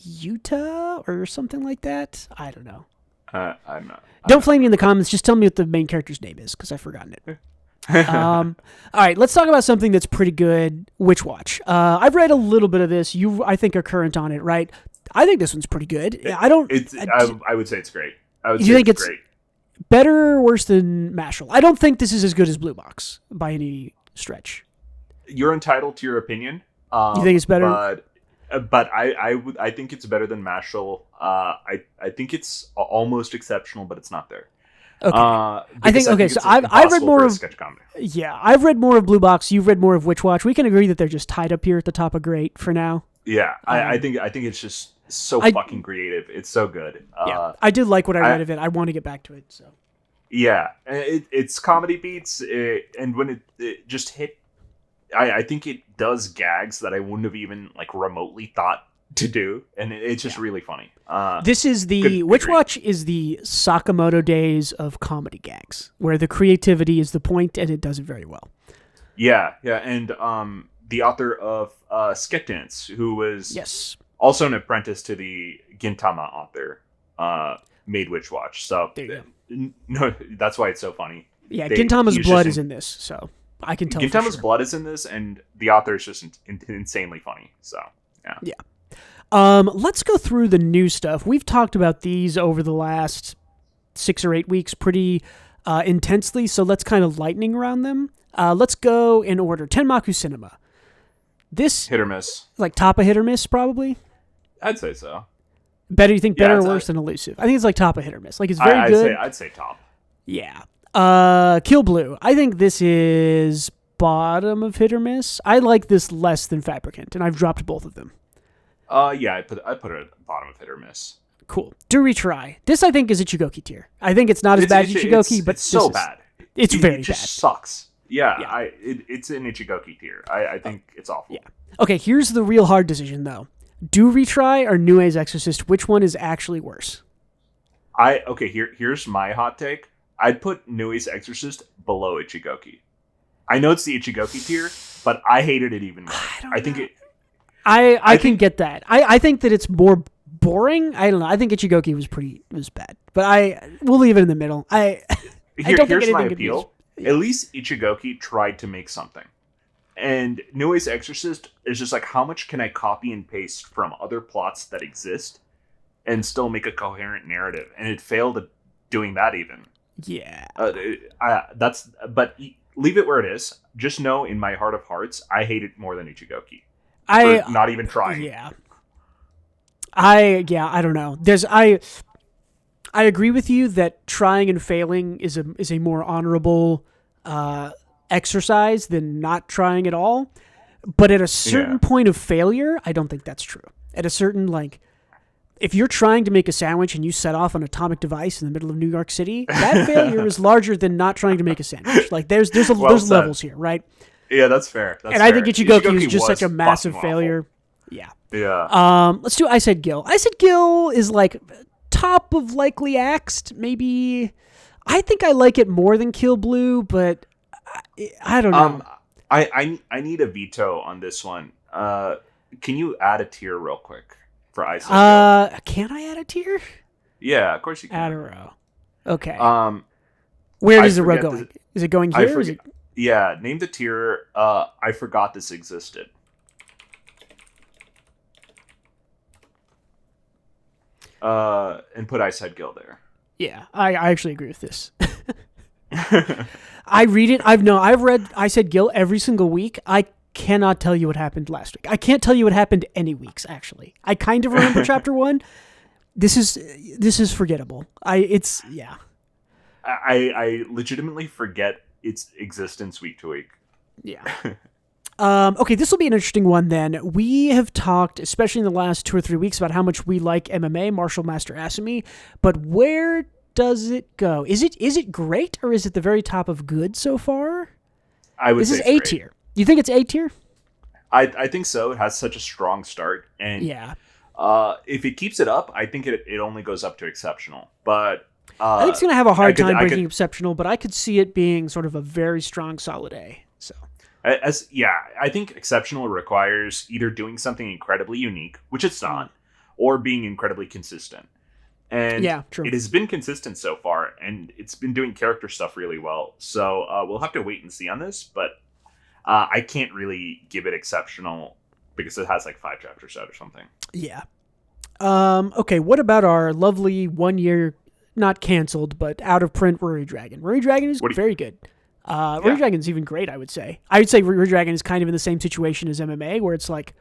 Yuta or something like that. I don't know. I'm not. Don't flame me in the comments. Just tell me what the main character's name is, because I've forgotten it. All right, let's talk about something that's pretty good. Witch Watch. I've read a little bit of this. You, I think, are current on it, right? I think this one's pretty good. I would say it's great. You think it's great? Better or worse than Mashal? I don't think this is as good as Blue Box by any stretch. You're entitled to your opinion. You think it's better? But I think it's better than Mashal. I think it's almost exceptional, but it's not there. Okay. I think so. I've read more of sketch comedy. Yeah, I've read more of Blue Box. You've read more of Witch Watch. We can agree that they're just tied up here at the top of great for now. Yeah, I think it's just so fucking creative. It's so good. Yeah, I did like what I read of it. I want to get back to it. So. Yeah, it's comedy beats, and when it just hit, I think it does gags that I wouldn't have even like remotely thought to do, and it's just really funny. This is the Witch Watch is the Sakamoto days of comedy gags, where the creativity is the point, and it does it very well. Yeah, and the author of Skit Dance, who was also an apprentice to the Gintama author, made Witch Watch. So no, that's why it's so funny. Yeah, Gintama's blood is in this, so I can tell. Gintama's blood is in this, and the author is just insanely funny. So yeah. Let's go through the new stuff. We've talked about these over the last 6 or 8 weeks pretty intensely, so let's kind of lightning around them. Let's go in order. Tenmaku Cinema. This hit or miss. Like top of hit or miss, probably? I'd say so. Better, you think better or worse than Elusive? I think it's like top of hit or miss. Like, it's very good. I'd say top. Yeah. Kill Blue. I think this is bottom of hit or miss. I like this less than Fabricant, and I've dropped both of them. Yeah, I put it at bottom of hit or miss. Cool. Do retry. This, I think, is Ichigoki tier. I think it's not as bad as Ichigoki, but it's so bad. It's very bad. It just sucks. Yeah. It's an Ichigoki tier. I think it's awful. Yeah. Okay, here's the real hard decision, though. Do retry or Nue's Exorcist? Which one is actually worse? Here's my hot take. I'd put Nue's Exorcist below Ichigoki. I know it's the Ichigoki tier, but I hated it even more. I can get that. I think that it's more boring. I don't know. I think Ichigoki was bad, but we'll leave it in the middle. Here's my appeal. At least Ichigoki tried to make something, and Nue's Exorcist is just like, how much can I copy and paste from other plots that exist, and still make a coherent narrative? And it failed at doing that even. Yeah. But leave it where it is. Just know, in my heart of hearts, I hate it more than Ichigoki. Not even trying. Yeah. I don't know. I agree with you that trying and failing is a more honorable exercise than not trying at all. But at a certain point of failure, I don't think that's true. At a certain, like, if you're trying to make a sandwich and you set off an atomic device in the middle of New York City, that failure is larger than not trying to make a sandwich. Like, there's levels here, right? Yeah, that's fair. And I think Ichigoku is just such a massive failure. Yeah. Yeah. Let's do I Said Gil. I Said Gil is like top of likely axed. Maybe I think I like it more than Kill Blue, but I don't know. I need a veto on this one. Can you add a tier real quick for I Said Gil? Can I add a tier? Yeah, of course you can. Add a row. Okay. Where is the row going? Is it going here? Yeah, name the tier. I forgot this existed. And put I Said Gil there. Yeah, I actually agree with this. I read it. I've read I Said Gil every single week. I cannot tell you what happened last week. I can't tell you what happened any weeks, actually. I kind of remember chapter 1. This is forgettable. I legitimately forget its existence week to week. Yeah. Okay, this will be an interesting one then. We have talked, especially in the last 2 or 3 weeks, about how much we like MMA, Martial Master Asumi, but where does it go? Is it great, or is it the very top of good so far? I would say this is A tier. You think it's A tier? I think so. It has such a strong start, and if it keeps it up, I think it only goes up to exceptional. But I think it's going to have a hard time breaking exceptional, but I could see it being sort of a very strong solid A. So. I think exceptional requires either doing something incredibly unique, which it's not, or being incredibly consistent. And true. It has been consistent so far, and it's been doing character stuff really well. So we'll have to wait and see on this, but I can't really give it exceptional because it has like 5 chapters out or something. Yeah. Okay, what about our lovely 1 year, not canceled, but out of print Ruri Dragon? Ruri Dragon is very good. Ruri Dragon's even great, I would say. I would say Ruri Dragon is kind of in the same situation as MMA, where it's like,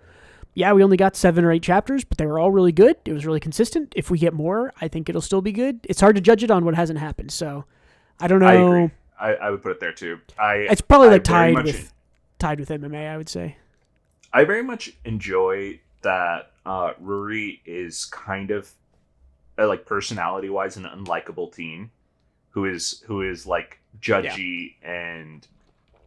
yeah, we only got 7 or 8 chapters, but they were all really good. It was really consistent. If we get more, I think it'll still be good. It's hard to judge it on what hasn't happened, so I don't know. I agree. I would put it there too. It's probably like tied with MMA, I would say. I very much enjoy that Ruri is kind of like personality-wise an unlikable teen who is like judgy and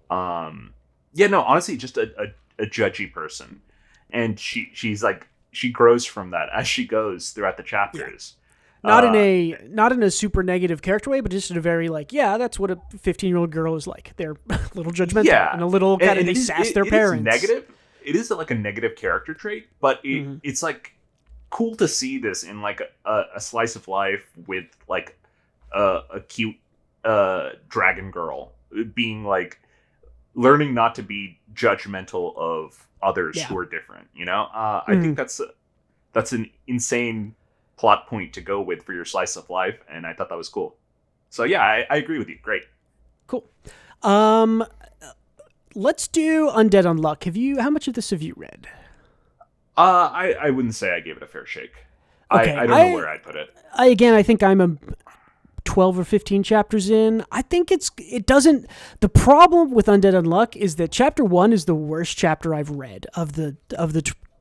honestly just a judgy person. And she's like, she grows from that as she goes throughout the chapters. Not in a super negative character way, but just in a very like, that's what a 15-year-old girl is like. They're a little judgmental and a little kind of they sass their parents. It is negative. It is like a negative character trait, but it's like cool to see this in like a slice of life with like a cute dragon girl being like learning not to be judgmental of others who are different, I think that's an insane plot point to go with for your slice of life, and I thought that was cool. So I agree with you. Great. Cool. Let's do Undead Unluck. How much of this have you read? I wouldn't say I gave it a fair shake. Okay, I don't know where I'd put it. I think I'm a 12 or 15 chapters in. I think it doesn't. The problem with Undead Unluck is that chapter 1 is the worst chapter I've read of the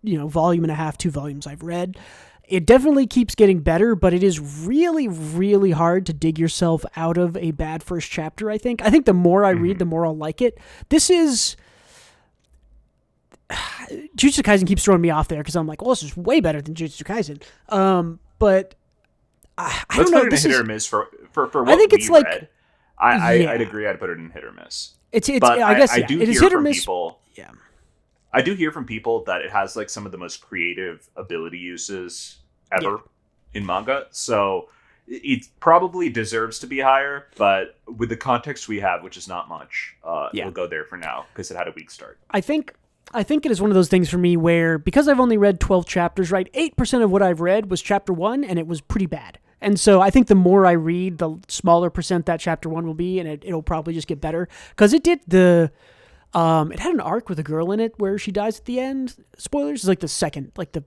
volume and a half, 2 volumes I've read. It definitely keeps getting better, but it is really, really hard to dig yourself out of a bad first chapter, I think. I think the more I read, the more I'll like it. This is... Jujutsu Kaisen keeps throwing me off there because I'm like, well, this is way better than Jujutsu Kaisen. But I don't know. Let's put it in hit or miss for what I think it's we like, read. I'd agree. I'd put it in hit or miss. I do it is hit or miss. People, I do hear from people that it has like some of the most creative ability uses ever in manga. So it probably deserves to be higher, but with the context we have, which is not much, we'll go there for now because it had a weak start. I think it is one of those things for me where, because I've only read 12 chapters, right, 8% of what I've read was chapter 1, and it was pretty bad. And so I think the more I read, the smaller percent that chapter 1 will be, and it'll probably just get better. Because it did it had an arc with a girl in it where she dies at the end. Spoilers. It's like the second, like the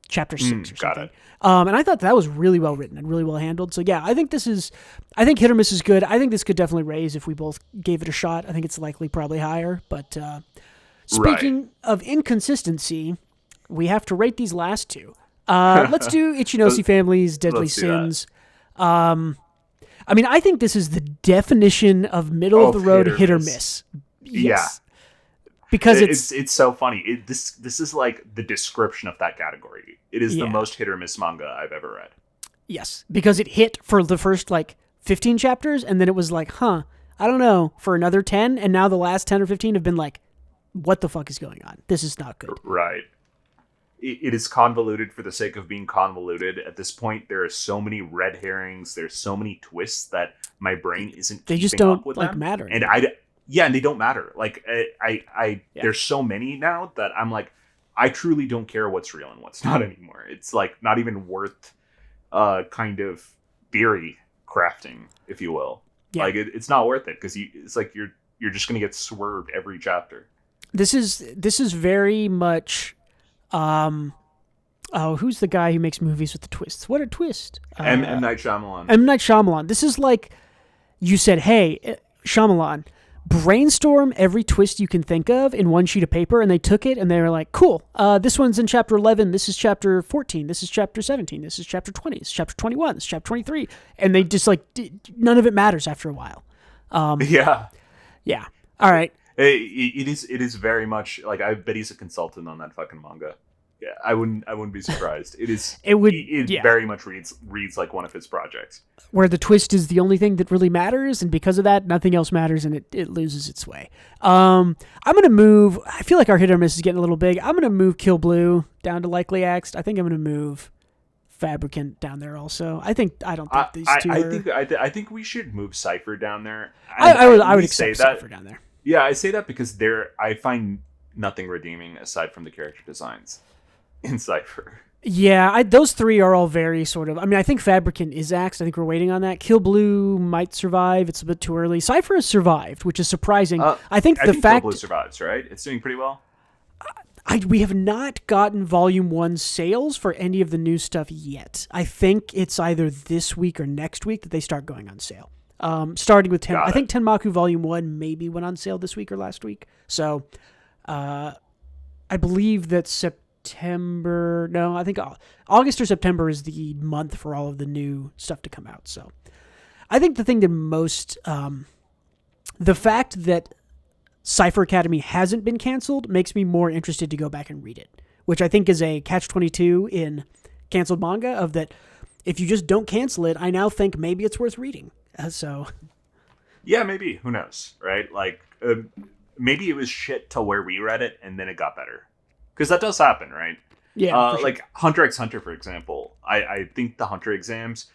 chapter 6 or Got something. it. And I thought that was really well written and really well handled. So yeah, I think Hit or Miss is good. I think this could definitely raise if we both gave it a shot. I think it's likely probably higher. But speaking of inconsistency, we have to rate these last two. Let's do Ichinose Family's Deadly Sins. I mean, I think this is the definition of middle of the road hit or miss. Yes. Yeah. Because it's so funny. This is like the description of that category. It is the most hit or miss manga I've ever read. Yes, because it hit for the first 15 chapters, and then it was like, I don't know, for another 10, and now the last 10 or 15 have been like, what the fuck is going on? This is not good. Right. It is convoluted for the sake of being convoluted. At this point, there are so many red herrings. There's so many twists that my brain isn't. They just keeping don't up with them. matter. And and they don't matter. There's so many now that I'm like, I truly don't care what's real and what's not anymore. It's like not even worth kind of theory crafting, if you will. Yeah. Like it's not worth it because it's like you're just gonna get swerved every chapter. This is very much who's the guy who makes movies with the twists? What a twist. M. Night Shyamalan. M. Night Shyamalan. This is like you said, hey, Shyamalan, brainstorm every twist you can think of in one sheet of paper, and they took it and they were like, cool, this one's in chapter 11, this is chapter 14, this is chapter 17, this is chapter 20, this is chapter 21, this is chapter 23, and they just none of it matters after a while. Yeah All right. It is very much like, I bet he's a consultant on that fucking manga. Yeah, I wouldn't be surprised. It very much reads like one of his projects. Where the twist is the only thing that really matters, and because of that, nothing else matters, and it loses its way. I'm gonna move. I feel like our hit or miss is getting a little big. I'm gonna move Kill Blue down to likely axed. I think I'm gonna move Fabricant down there also. I don't think these two. I think we should move Cypher down there. I would accept Cypher down there. Yeah, I say that because I find nothing redeeming aside from the character designs in Cypher. Yeah, those three are all very sort of. I mean, I think Fabricant is axed. I think we're waiting on that. Kill Blue might survive. It's a bit too early. Cypher has survived, which is surprising. I think Kill Blue survives, right? It's doing pretty well. We have not gotten Volume 1 sales for any of the new stuff yet. I think it's either this week or next week that they start going on sale. Starting with I think Tenmaku Volume 1 maybe went on sale this week or last week. So I believe that I think August or September is the month for all of the new stuff to come out. So I think the thing that most, the fact that Cypher Academy hasn't been canceled makes me more interested to go back and read it, which I think is a catch-22 in canceled manga of that. If you just don't cancel it, I now think maybe it's worth reading. Yeah, maybe. Who knows, right? Like, maybe it was shit till where we read it, and then it got better. Because that does happen, right? Yeah. Sure. Like Hunter x Hunter, for example. I think the Hunter exams,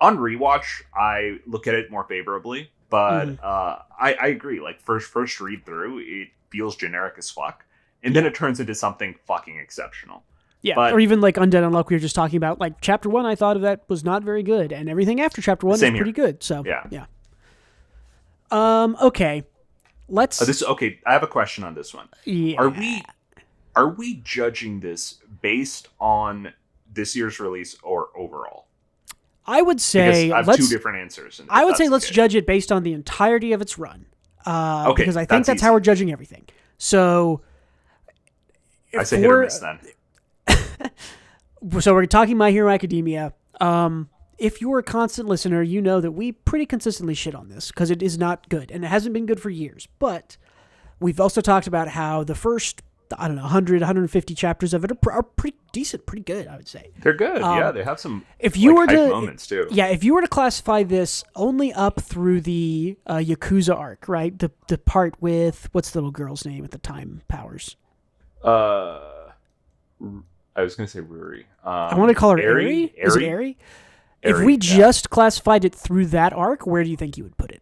on rewatch, I look at it more favorably. But I agree. Like, first read through, it feels generic as fuck. And then it turns into something fucking exceptional. Yeah, or even like Undead Unluck we were just talking about. Like, chapter 1, I thought of that was not very good. And everything after chapter 1 is pretty good. So, yeah. Okay. Let's... Okay, I have a question on this one. Yeah. Are we judging this based on this year's release or overall? I would say... Because I have two different answers. I would say let's judge it based on the entirety of its run. Because I think that's how we're judging everything. So... I say hit or miss then. So we're talking My Hero Academia. If you're a constant listener, you know that we pretty consistently shit on this because it is not good. And it hasn't been good for years. But we've also talked about how the first... 100, 150 chapters of it are pretty decent, pretty good, I would say. They're good, yeah. They have some moments, too. Yeah, if you were to classify this only up through the Yakuza arc, right? The part with, what's the little girl's name with the time powers? I was going to say Ruri. I want to call her Eri. Is it Eri? If we just classified it through that arc, where do you think you would put it?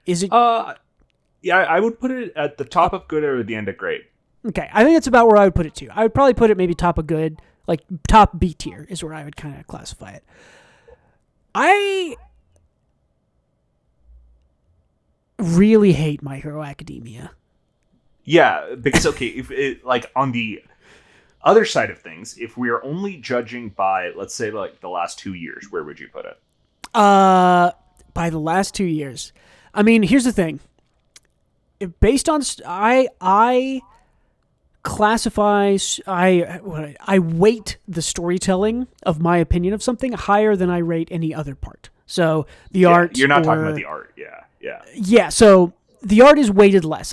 Is it... Yeah, I would put it at the top of good or the end of great. Okay, I think that's about where I would put it too. I would probably put it maybe top of good, like top B tier is where I would kind of classify it. I really hate My Hero Academia. Yeah, because if it, like on the other side of things, if we are only judging by, let's say, like the last 2 years, where would you put it? By the last 2 years. I mean, here's the thing. Based on I classify I weight the storytelling of my opinion of something higher than I rate any other part. So the art. You're not talking about the art. Yeah. Yeah. So the art is weighted less.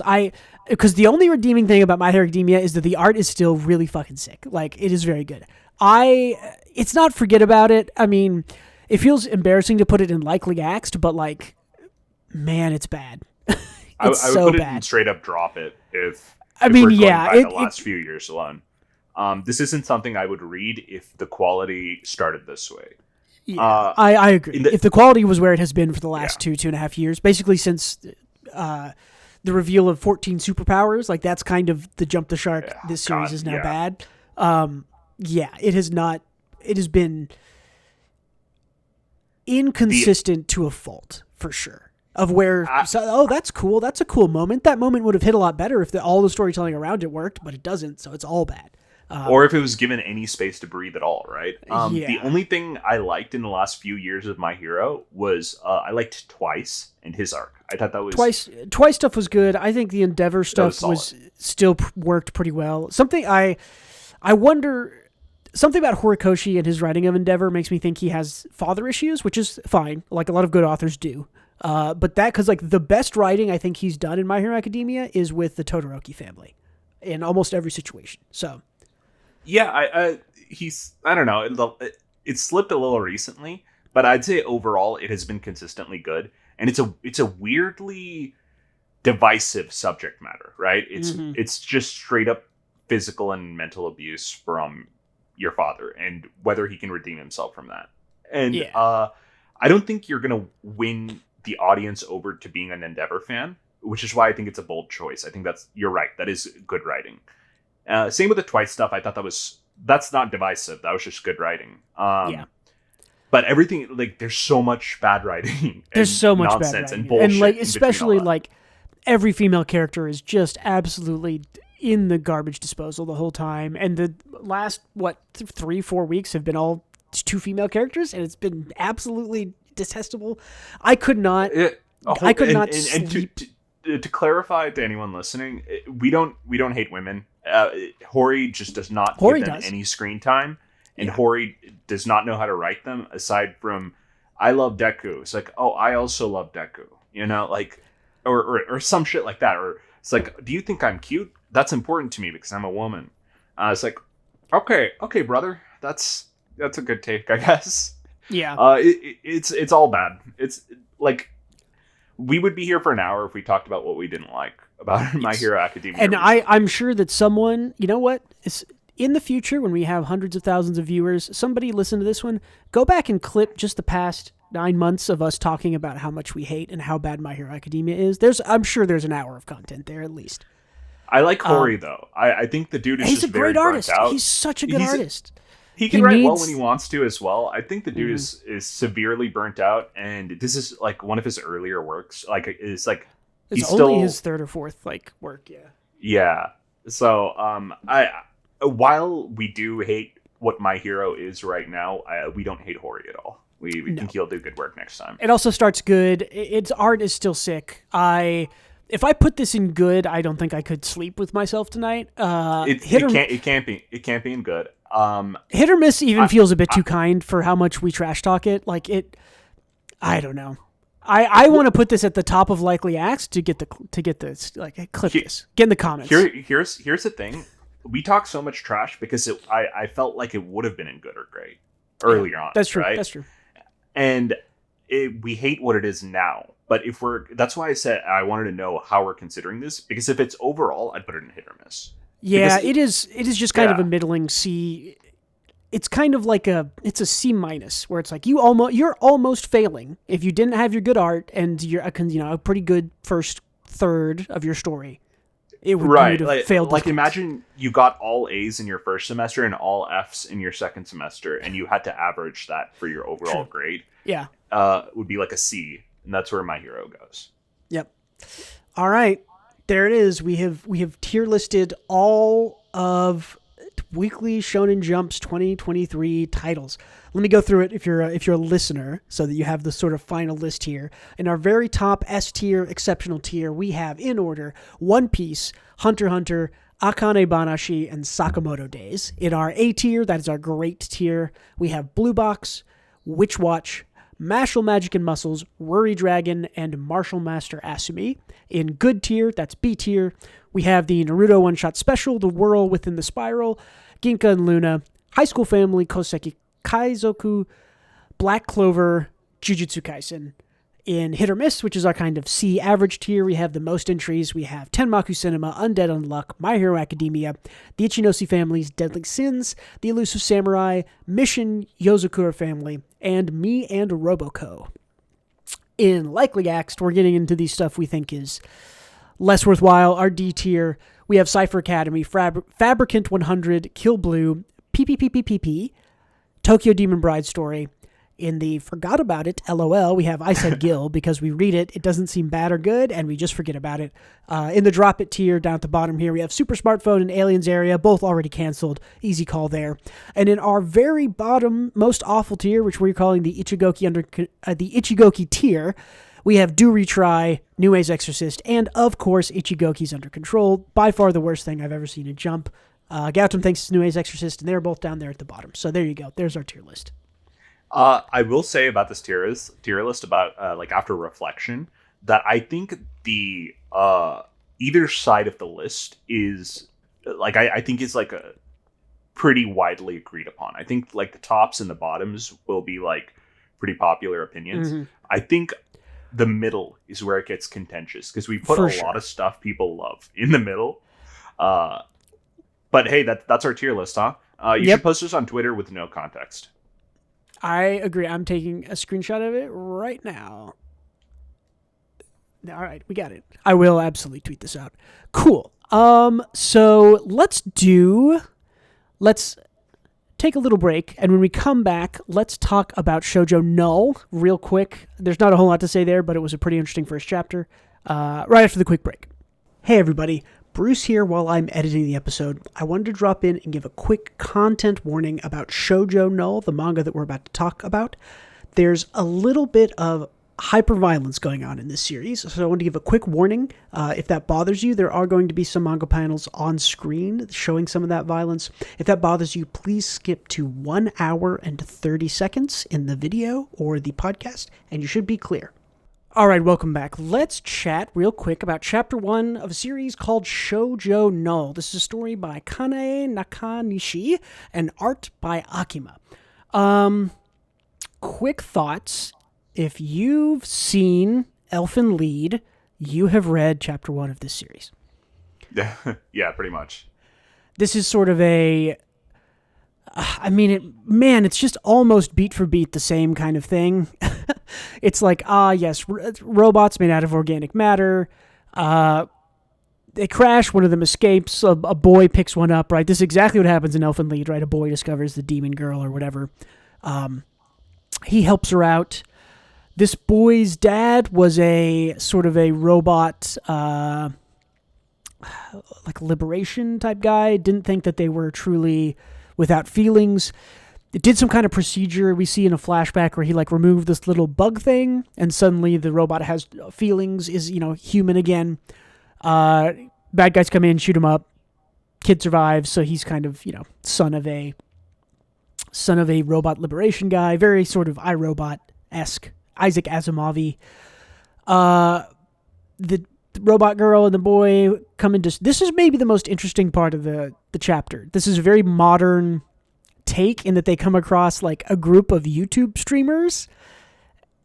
Because the only redeeming thing about My Hero Academia is that the art is still really fucking sick. Like, it is very good. It's not forget about it. I mean, it feels embarrassing to put it in likely axed, but like, man, it's bad. I would so put it bad. In straight up drop it if we're going yeah, by the last few years alone. This isn't something I would read if the quality started this way. Yeah, I agree. If the quality was where it has been for the last 2.5 years, basically since the reveal of 14 superpowers, like that's kind of the jump the shark. This series is now bad. It has not. It has been inconsistent to a fault for sure. Of where, that's cool. That's a cool moment. That moment would have hit a lot better if all the storytelling around it worked, but it doesn't, so it's all bad. Or if it was given any space to breathe at all, right? The only thing I liked in the last few years of My Hero was I liked Twice and his arc. I thought that was... Twice stuff was good. I think the Endeavor stuff was still worked pretty well. Something I wonder... Something about Horikoshi and his writing of Endeavor makes me think he has father issues, which is fine, like a lot of good authors do. But that, because like the best writing I think he's done in My Hero Academia is with the Todoroki family in almost every situation. So, yeah, I don't know. It slipped a little recently, but I'd say overall it has been consistently good, and it's a weirdly divisive subject matter, right? It's just straight up physical and mental abuse from your father, and whether he can redeem himself from that. And I don't think you're gonna win the audience over to being an Endeavor fan, which is why I think it's a bold choice. I think you're right. That is good writing. Same with the Twice stuff. I thought that's not divisive. That was just good writing. But everything, like, there's so much bad writing. There's so much nonsense bad writing. And bullshit. And like, especially like every female character is just absolutely in the garbage disposal the whole time. And the last, 3-4 weeks have been all 2 female characters, and it's been absolutely detestable. I could not sleep. To clarify to anyone listening, we don't hate women. Hori just does not give them any screen time, and Hori does not know how to write them. Aside from, I love Deku. It's like, oh, I also love Deku. You know, like, or some shit like that. Or it's like, do you think I'm cute? That's important to me because I'm a woman. It's like, okay, brother. That's a good take, I guess. Yeah. It's all bad. It's like, we would be here for an hour if we talked about what we didn't like about My Hero Academia. And I'm sure that someone, you know what, in the future when we have hundreds of thousands of viewers, somebody listen to this one, go back and clip just the past 9 months of us talking about how much we hate and how bad My Hero Academia is. I'm sure there's an hour of content there at least. I like Hori though. I think the dude is he's just a great artist. Out. He's such a good artist. He can write well when he wants to as well. I think the dude is severely burnt out, and this is like one of his earlier works. Like it's only his 3rd or 4th like work. Yeah. So while we do hate what My Hero is right now, we don't hate Hori at all. We think he'll do good work next time. It also starts good. Its art is still sick. If I put this in good, I don't think I could sleep with myself tonight. It can't be in good. Hit or miss even feels a bit too kind for how much we trash talk it. Like it, I don't know. I want to put this at the top of likely acts to get this like clip this. Get in the comments. Here's the thing. We talk so much trash because I felt like it would have been in good or great earlier on. That's true. Right? That's true. And we hate what it is now. But that's why I said I wanted to know how we're considering this, because if it's overall, I'd put it in hit or miss. Yeah, it is just kind of a middling C. It's kind of like it's a C minus, where it's like you're almost failing if you didn't have your good art and you're a pretty good first third of your story. It would have failed. Like imagine you got all A's in your first semester and all F's in your second semester, and you had to average that for your overall grade. Yeah, would be like a C, and that's where My Hero goes. Yep. All right. There it is. We have tier listed all of Weekly Shonen Jump's 2023 titles. Let me go through it if you're a listener, so that you have the sort of final list here. In our very top S tier, exceptional tier, we have in order One Piece, Hunter x Hunter, Akane Banashi, and Sakamoto Days. In our A tier, that is our great tier, we have Blue Box, Witch Watch, Mashal Magic and Muscles, Ruri Dragon, and Martial Master Asumi. In good tier, that's B tier, we have the Naruto one-shot special, The Whirl Within the Spiral, Ginka and Luna, High School Family, Koseki Kaizoku, Black Clover, Jujutsu Kaisen. In hit or miss, which is our kind of C average tier, we have the most entries. We have Tenmaku Cinema, Undead Unluck, My Hero Academia, the Ichinoshi Family's Deadly Sins, The Elusive Samurai, Mission Yozakura Family, and Me and Roboco. In likely axed, we're getting into the stuff we think is less worthwhile. Our D tier, we have Cypher Academy, Fabricant 100, Kill Blue, PPPPPP, Tokyo Demon Bride Story. In the forgot about it, LOL, we have I Said Gil, because we read it, it doesn't seem bad or good, and we just forget about it. In the drop it tier, down at the bottom here, we have Super Smartphone and Aliens Area, both already canceled. Easy call there. And in our very bottom, most awful tier, which we're calling the Ichigoki tier, we have Do Retry, New Age Exorcist, and of course, Ichigoki's Under Control. By far the worst thing I've ever seen in Jump. Gautam thanks to New Age Exorcist, and they're both down there at the bottom. So there you go. There's our tier list. I will say about this tier list about like after reflection that I think the either side of the list is like I think is like a pretty widely agreed upon. I think like the tops and the bottoms will be like pretty popular opinions. Mm-hmm. I think the middle is where it gets contentious because we put lot of stuff people love in the middle. But hey, that's our tier list, huh? You should post this on Twitter with no context. I agree. I'm taking a screenshot of it right now. All right, we got it. I will absolutely tweet this out. Cool. So let's take a little break, and when we come back, let's talk about Shojo Null real quick. There's not a whole lot to say there, but it was a pretty interesting first chapter. Right after the quick break. Hey everybody. Bruce here. While I'm editing the episode, I wanted to drop in and give a quick content warning about Shojo Null, the manga that we're about to talk about. There's a little bit of hyperviolence going on in this series, so I want to give a quick warning. If that bothers you, there are going to be some manga panels on screen showing some of that violence. If that bothers you, please skip to 1 hour and 30 seconds in the video or the podcast, and you should be clear. All right, welcome back. Let's chat real quick about Chapter 1 of a series called Shojo Null. This is a story by Kanae Nakanishi and art by Akima. Quick thoughts. If you've seen Elfen Lied, you have read Chapter 1 of this series. Yeah, pretty much. This is sort of a... it's just almost beat for beat the same kind of thing. It's like, yes, robots made out of organic matter. They crash, one of them escapes, a boy picks one up, right? This is exactly what happens in Elfen Lied, right? A boy discovers the demon girl or whatever. He helps her out. This boy's dad was a sort of a robot, like liberation type guy. Didn't think that they were truly without feelings. It did some kind of procedure we see in a flashback where he like removed this little bug thing and suddenly the robot has feelings, is, human again. Bad guys come in, shoot him up. Kid survives, so he's kind of, son of a robot liberation guy, very sort of iRobot-esque, Isaac Asimov-y. The robot girl and the boy come into... This is maybe the most interesting part of the chapter. This is a very modern take in that they come across like a group of YouTube streamers,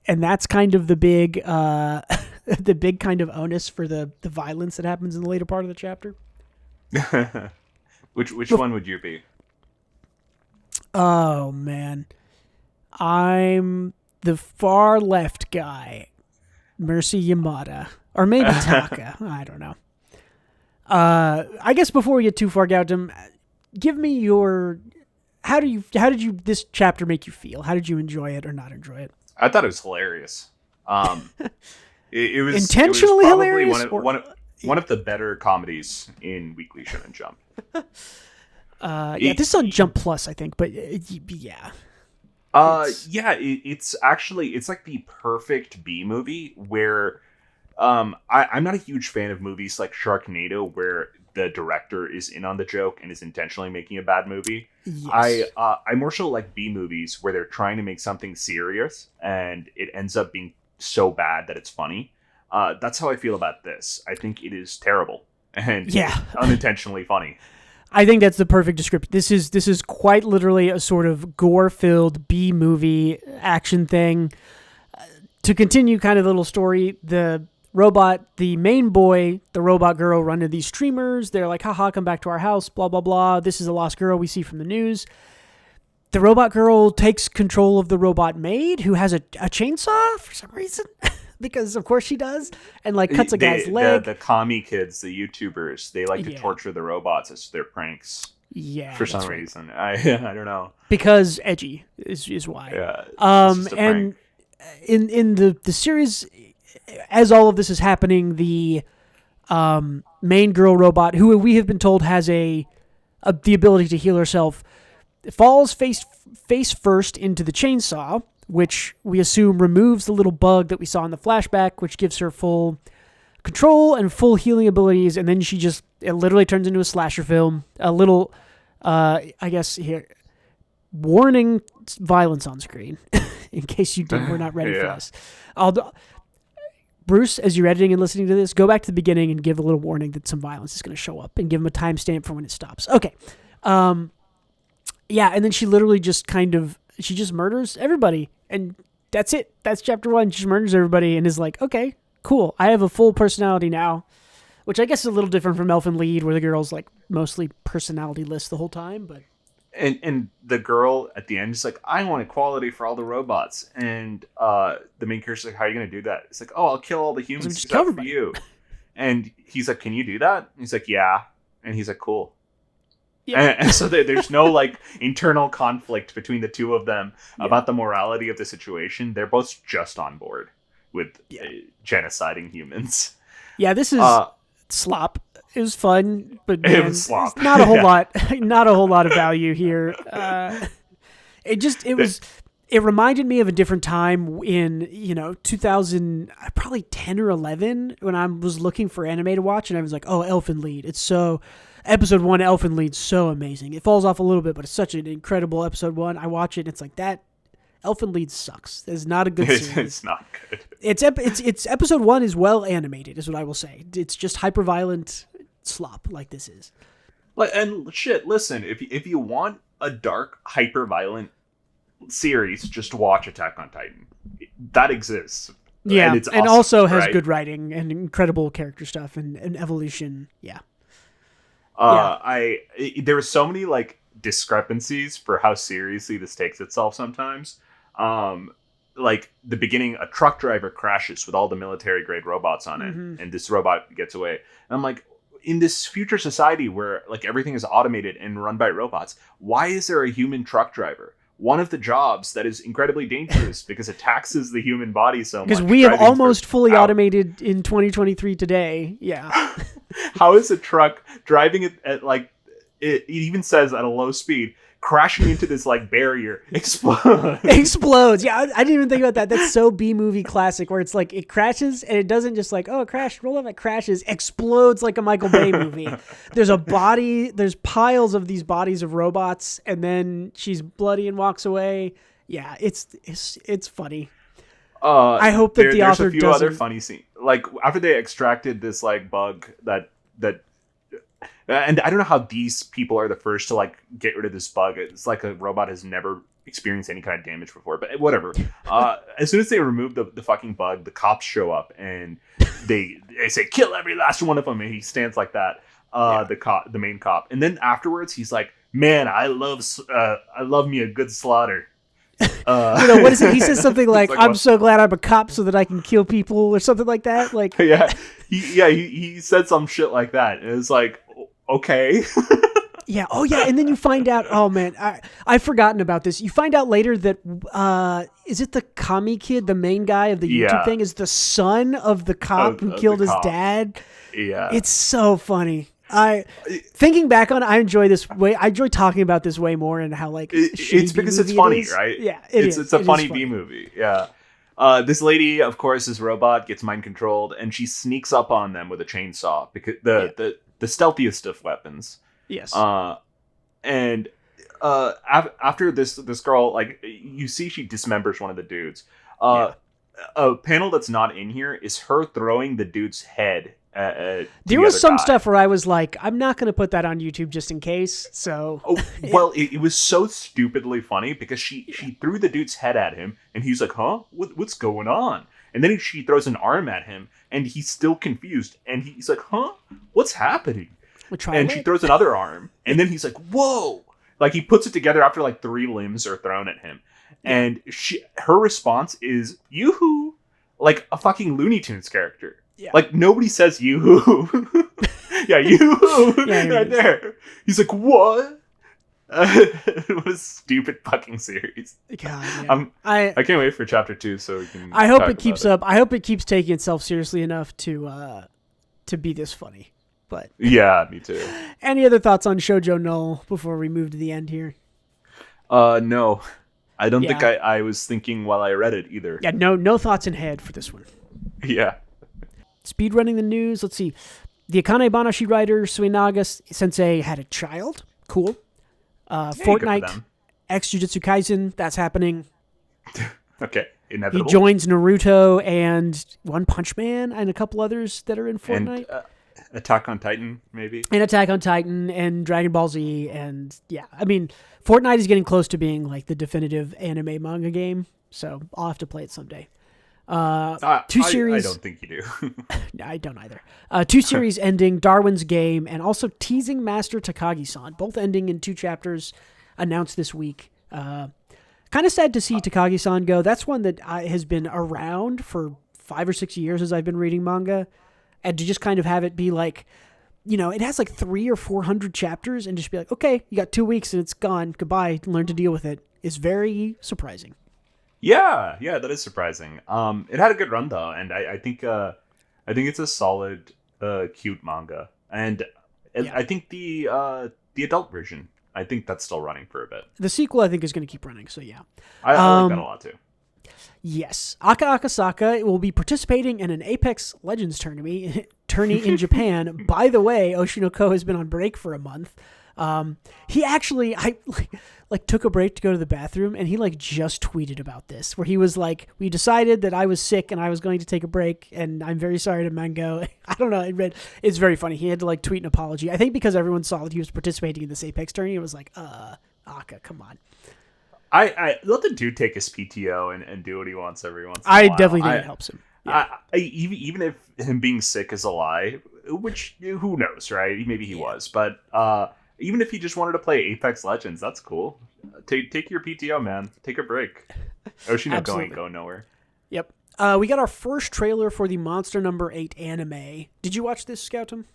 and that's kind of the big the big kind of onus for the violence that happens in the later part of the chapter. Which one would you be? Oh man, I'm the far left guy, Mercy Yamada, or maybe Taka. I don't know. I guess before we get too far, Gautam, give me your... How did this chapter make you feel? How did you enjoy it or not enjoy it? I thought it was hilarious. It was intentionally hilarious. One of the better comedies in Weekly Shonen Jump. This is on Jump Plus, I think, but yeah. It's actually, it's like the perfect B movie where I'm not a huge fan of movies like Sharknado where the director is in on the joke and is intentionally making a bad movie. Yes. I more so like B movies where they're trying to make something serious and it ends up being so bad that it's funny. That's how I feel about this. I think it is terrible and unintentionally funny. I think that's the perfect description. This is quite literally a sort of gore-filled B movie action thing. To continue kind of the little story, the main boy, the robot girl run into these streamers. They're like, haha, come back to our house, blah, blah, blah. This is a lost girl we see from the news. The robot girl takes control of the robot maid who has a chainsaw for some reason. Because of course she does, and like cuts a guy's leg. The commie kids, the YouTubers, they like to torture the robots as their pranks. Yeah, for some reason. I don't know. Because edgy is why. Yeah. And in the series, as all of this is happening, the main girl robot, who we have been told has the ability to heal herself, falls face first into the chainsaw, which we assume removes the little bug that we saw in the flashback, which gives her full control and full healing abilities, and then it literally turns into a slasher film. A little, I guess here, warning, violence on screen, in case we're not ready for this. Bruce, as you're editing and listening to this, go back to the beginning and give a little warning that some violence is going to show up, and give him a timestamp for when it stops. Okay. And then she literally just she just murders everybody. And that's it. That's chapter 1. She just murders everybody and is like, okay, cool. I have a full personality now, which I guess is a little different from Elfen Lied, where the girl's like mostly personality-less the whole time. But and the girl at the end is like, I want equality for all the robots. And the main character's like, how are you going to do that? It's like, oh, I'll kill all the humans except for you. And he's like, can you do that? And he's like, yeah. And he's like, cool. Yeah. And so there's no like internal conflict between the two of them about the morality of the situation. They're both just on board with genociding humans. Yeah, this is slop. It was fun, but it was slop. Not a whole lot. Not a whole lot of value here. It reminded me of a different time in 2000, probably 10 or 11, when I was looking for anime to watch, and I was like, oh, Elfen Lied. It's so. Episode 1, Elfen Lied's so amazing. It falls off a little bit, but it's such an incredible episode 1. I watch it, and it's like that. Elfen Lied sucks. It's not a good series. It's not good. It's episode 1 is well animated, is what I will say. It's just hyper-violent slop like this is. And shit, listen, if you want a dark, hyper-violent series, just watch Attack on Titan. That exists. Yeah, and it's and awesome, also has right? good writing and incredible character stuff and evolution. Yeah. There were so many like discrepancies for how seriously this takes itself sometimes. Like the beginning, a truck driver crashes with all the military grade robots on it, and this robot gets away. And I'm like, in this future society where like everything is automated and run by robots, why is there a human truck driver? One of the jobs that is incredibly dangerous because it taxes the human body so much. Because we have almost fully automated in 2023 today. Yeah. How is a truck driving it at like, it even says at a low speed, crashing into this like barrier, explodes. Yeah, I didn't even think about that. That's so B-movie classic, where it's like it crashes and it doesn't just like, oh, it crashed, roll up, it crashes, explodes like a Michael Bay movie. There's a body, there's piles of these bodies of robots, and then she's bloody and walks away. Yeah, it's funny. I hope that the author doesn't. There's a few other funny scenes. Like after they extracted this like bug that and I don't know how these people are the first to like get rid of this bug. It's like a robot has never experienced any kind of damage before, but whatever. As soon as they remove the fucking bug, the cops show up and they say, kill every last one of them. And he stands like that. The main cop. And then afterwards he's like, man, I love me a good slaughter. What is it? He says something like I'm so glad I'm a cop so that I can kill people or something like that. Like, he said some shit like that. And it's like, okay. Yeah. Oh, yeah. And then you find out. Oh man, I've forgotten about this. You find out later that is it the Kami kid, the main guy of the YouTube thing, is the son of the cop who killed his dad. Yeah. It's so funny. Thinking back on it, I enjoy this way. I enjoy talking about this way more and how like it's because it's funny, right? Yeah, it's a funny B movie. Yeah. This lady, of course, this robot gets mind controlled, and she sneaks up on them with a chainsaw because the stealthiest of weapons. Yes. And after this girl, like, you see she dismembers one of the dudes. A panel that's not in here is her throwing the dude's head. There was some stuff where I was like, I'm not going to put that on YouTube just in case. So, well, it was so stupidly funny because she threw the dude's head at him, and he's like, "Huh? What's going on?" And then she throws an arm at him, and he's still confused, and he's like, "Huh? What's happening?" And she throws another arm, and then he's like, "Whoa!" Like, he puts it together after like 3 limbs are thrown at him, and her response is "Yoo-hoo," like a fucking Looney Tunes character. Yeah. Like, nobody says yoo-hoo. Yeah, yoo-hoo. Right there. He's like, what? What a stupid fucking series. God, yeah. I can't wait for chapter 2 so we can I hope it keeps up. I hope it keeps taking itself seriously enough to be this funny. But yeah, me too. Any other thoughts on Shojo Null before we move to the end here? No. I don't think I was thinking while I read it either. Yeah, no thoughts in head for this one. Yeah. Speedrunning the news. Let's see. The Akane Banashi writer Suenaga Sensei had a child. Cool. Fortnite X Jujutsu Kaisen. That's happening. Okay. Inevitable. He joins Naruto and One Punch Man and a couple others that are in Fortnite. And, Attack on Titan, maybe. And Attack on Titan and Dragon Ball Z. And yeah, I mean, Fortnite is getting close to being like the definitive anime manga game. So I'll have to play it someday. 2 series. I don't think you do. No, I don't either. 2 series ending, Darwin's Game, and also Teasing Master Takagi-san, both ending in 2 chapters, announced this week. Kind of sad to see Takagi-san go. That's one that has been around for 5 or 6 years as I've been reading manga, and to just kind of have it be like, it has like 300 or 400 chapters, and just be like, okay, you got 2 weeks and it's gone. Goodbye. Learn to deal with it. Is very surprising. Yeah, that is surprising. It had a good run though, and I think it's a solid, cute manga, and I think the adult version, I think that's still running for a bit. The sequel, I think, is going to keep running. So yeah, I like that a lot too. Yes, Aka Akasaka will be participating in an Apex Legends tourney in Japan. By the way, Oshinoko has been on break for a month. He actually, took a break to go to the bathroom, and he just tweeted about this, where he was like, we decided that I was sick and I was going to take a break, and I'm very sorry to Mango. I don't know. It's very funny. He had to tweet an apology. I think because everyone saw that he was participating in this Apex tourney, it was like, Aka, come on. I let the dude take his PTO and do what he wants every once in a while. I definitely think it helps him. Yeah. Even if him being sick is a lie, which who knows, right? Maybe he was, but even if he just wanted to play Apex Legends, that's cool. Take your PTO, man. Take a break. Oshinoko ain't going nowhere. Yep. We got our first trailer for the Monster Number 8 anime. Did you watch this, Scoutum?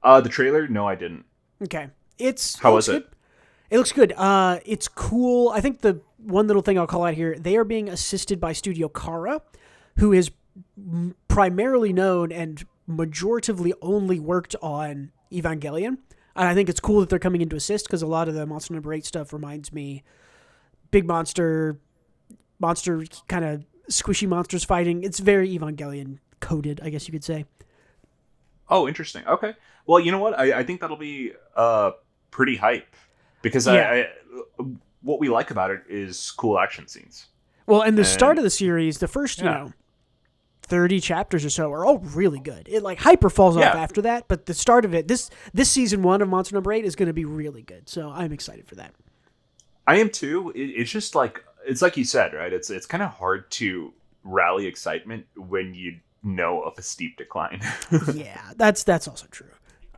The trailer? No, I didn't. Okay. How was it? It looks good. It's cool. I think the one little thing I'll call out here, they are being assisted by Studio Kara, who is primarily known and majoritively only worked on Evangelion. And I think it's cool that they're coming in to assist, because a lot of the Monster Number 8 stuff reminds me big monster kind of squishy monsters fighting. It's very Evangelion coded, I guess you could say. Oh, interesting. Okay. Well, you know what? I think that'll be pretty hype, because what we like about it is cool action scenes. Well, and the start of the series, the first, 30 chapters or so are all really good. It hyper falls off after that, but the start of it, this season 1 of Monster Number 8 is going to be really good. So I'm excited for that. I am too. It's just it's like you said, right? It's kind of hard to rally excitement when you know of a steep decline. Yeah, that's also true.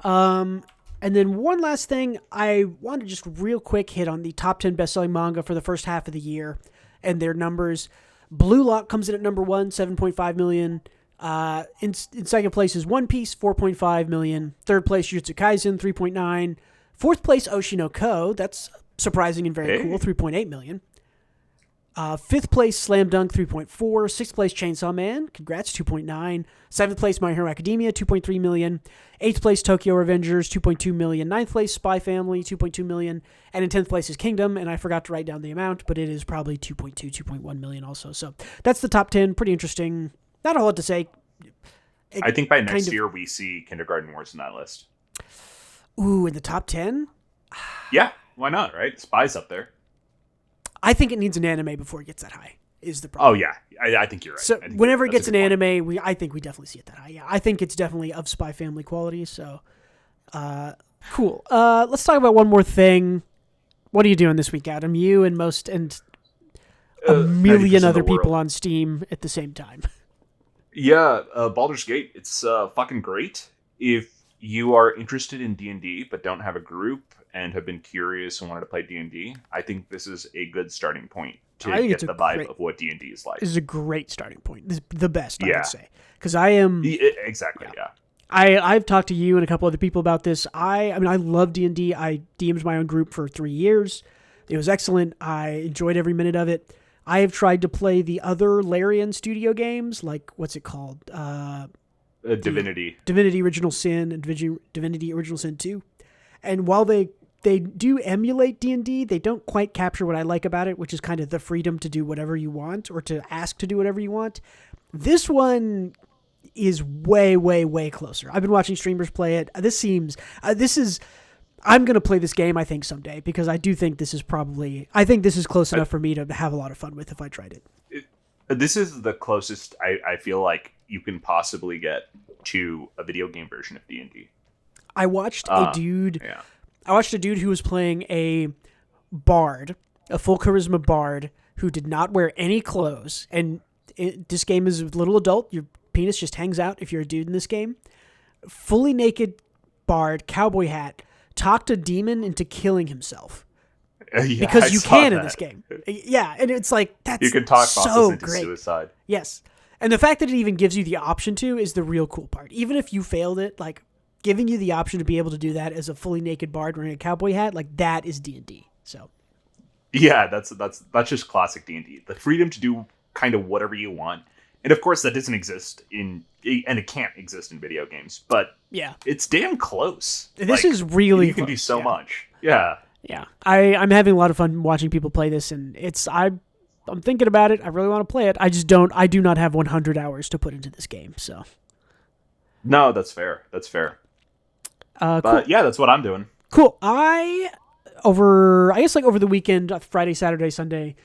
And then one last thing, I want to just real quick hit on the top 10 best-selling manga for the first half of the year and their numbers. Blue Lock comes in at number 1, 7.5 million. In second place is One Piece, 4.5 million. Third place, Jujutsu Kaisen, 3.9. Fourth place, Oshinoko. That's surprising and very cool, 3.8 million. Fifth place, Slam Dunk, 3.4. Sixth place, Chainsaw Man. Congrats, 2.9. Seventh place, My Hero Academia, 2.3 million. Eighth place, Tokyo Revengers, 2.2 million. Ninth place, Spy Family, 2.2 million. And in 10th place is Kingdom, and I forgot to write down the amount, but it is probably 2.2, 2.1 million also. So that's the top 10. Pretty interesting. Not a whole lot to say. I think by next year we see Kindergarten Wars in that list. Ooh, in the top 10? Yeah, why not, right? Spy's up there. I think it needs an anime before it gets that high, is the problem. Oh, yeah. I think you're right. So whenever it gets an anime, I think we definitely see it that high. Yeah, I think it's definitely of Spy Family quality, so cool. Let's talk about one more thing. What are you doing this week, Adam? You and a million other people on Steam at the same time. Yeah, Baldur's Gate. It's fucking great. If you are interested in D&D but don't have a group and have been curious and wanted to play D&D, I think this is a good starting point to get the vibe of what D&D is like. This is a great starting point. This is the best, I would say. Because I am... Exactly, yeah. I've talked to you and a couple other people about this. I love D&D. I DM'd my own group for 3 years. It was excellent. I enjoyed every minute of it. I have tried to play the other Larian Studio games, like, what's it called? Divinity. Divinity Original Sin and Divinity Original Sin 2. And while they do emulate D&D, they don't quite capture what I like about it, which is kind of the freedom to do whatever you want or to ask to do whatever you want. This one is way, way, way closer. I've been watching streamers play it. I'm going to play this game, I think, someday, because I do think this is close enough for me to have a lot of fun with if I tried it. This is the closest I feel like you can possibly get to a video game version of D&D. I watched a dude who was playing a bard, a full charisma bard, who did not wear any clothes. And this game is a little adult. Your penis just hangs out if you're a dude in this game. Fully naked bard, cowboy hat, talked a demon into killing himself. Because you can in this game. Yeah, and it's like, that's you can talk so into great. Suicide. Yes. And the fact that it even gives you the option to is the real cool part. Even if you failed it, like, giving you the option to be able to do that as a fully naked bard wearing a cowboy hat, like, that is D&D. So, yeah, that's just classic D&D. The freedom to do kind of whatever you want, and of course that doesn't exist and it can't exist in video games. But yeah, it's damn close. This is really you can do so much. Yeah, yeah. I'm having a lot of fun watching people play this, and I'm thinking about it. I really want to play it. I do not have 100 hours to put into this game. So, no, that's fair. Cool. But yeah, that's what I'm doing. Cool. Over the weekend, Friday, Saturday, Sunday,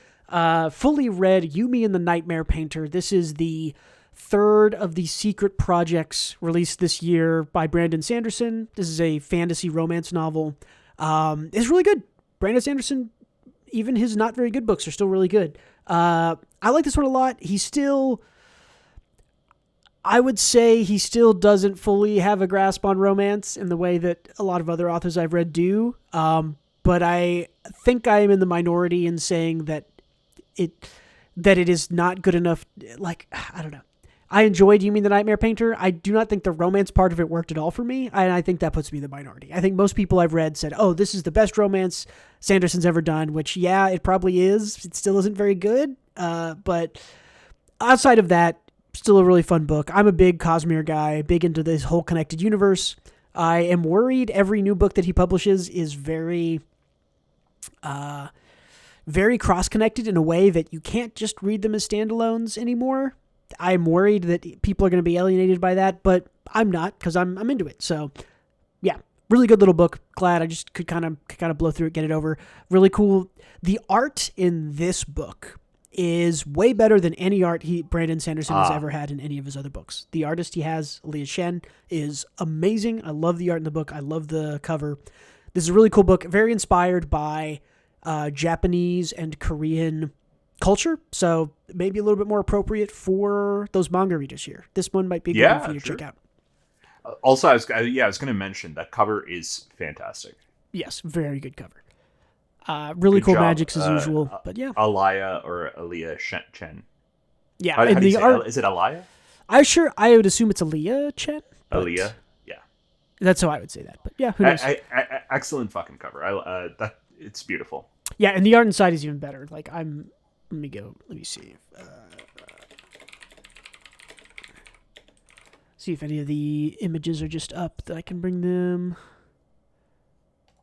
fully read Yumi and the Nightmare Painter. This is the third of the secret projects released this year by Brandon Sanderson. This is a fantasy romance novel. It's really good. Brandon Sanderson, even his not very good books are still really good. I like this one a lot. I would say he still doesn't fully have a grasp on romance in the way that a lot of other authors I've read do. But I think I am in the minority in saying that it is not good enough. Like, I don't know. I enjoyed Yumi the Nightmare Painter. I do not think the romance part of it worked at all for me, and I think that puts me in the minority. I think most people I've read said, oh, this is the best romance Sanderson's ever done, which, yeah, it probably is. It still isn't very good, but outside of that, still a really fun book. I'm a big Cosmere guy, big into this whole connected universe. I am worried every new book that he publishes is very cross-connected in a way that you can't just read them as standalones anymore. I'm worried that people are going to be alienated by that, but I'm not, because I'm into it. So, yeah, really good little book. Glad I just could kind of blow through it, get it over. Really cool. The art in this book is way better than any art Brandon Sanderson has ever had in any of his other books. The artist he has, Leah Shen, is amazing. I love the art in the book. I love the cover. This is a really cool book, very inspired by Japanese and Korean culture, so maybe a little bit more appropriate for those manga readers here. This one might be a good one for you to check out. Also, I was going to mention that cover is fantastic. Yes, very good cover. Really good cool job. Magics as usual, but yeah. Aliyah Chen. Yeah, how do you say, is it Aliyah? I would assume it's Aliyah Chen. Aliyah, yeah. That's how I would say that, but yeah, who knows? Excellent fucking cover. It's beautiful. Yeah, and the art inside is even better. Like, I'm Let me see. See if any of the images are just up that I can bring them.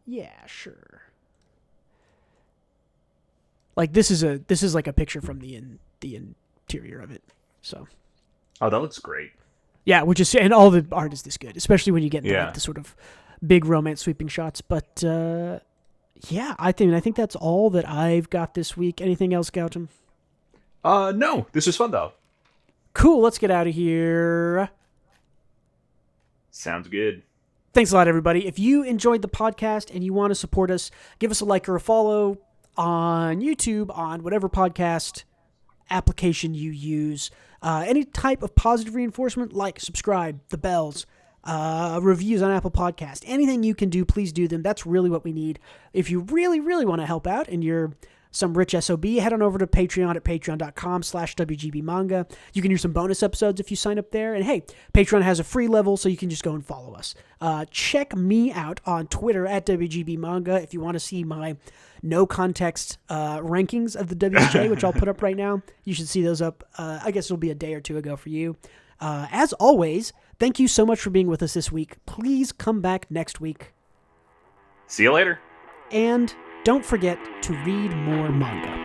Yeah, sure. Like this is like a picture from the interior of it. So. Oh, that looks great. Yeah, and all the art is this good, especially when you get into Yeah. like, the sort of big romance sweeping shots. But yeah, I think that's all that I've got this week. Anything else, Gautam? No, this was fun though. Cool. Let's get out of here. Sounds good. Thanks a lot, everybody. If you enjoyed the podcast and you want to support us, give us a like or a follow on YouTube, on whatever podcast application you use. Any type of positive reinforcement, like, subscribe, the bells, reviews on Apple Podcast, anything you can do, please do them. That's really what we need. If you really, really want to help out and you're some rich SOB, head on over to Patreon at patreon.com/WGBmanga. You can hear some bonus episodes if you sign up there. And hey, Patreon has a free level, so you can just go and follow us. Check me out on Twitter at WGBmanga if you want to see my no context rankings of the WSJ, which I'll put up right now. You should see those up. I guess it'll be a day or two ago for you. As always, thank you so much for being with us this week. Please come back next week. See you later. And don't forget to read more manga.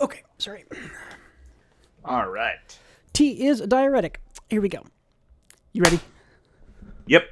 Okay, sorry. All right. Tea is a diuretic. Here we go. You ready? Yep.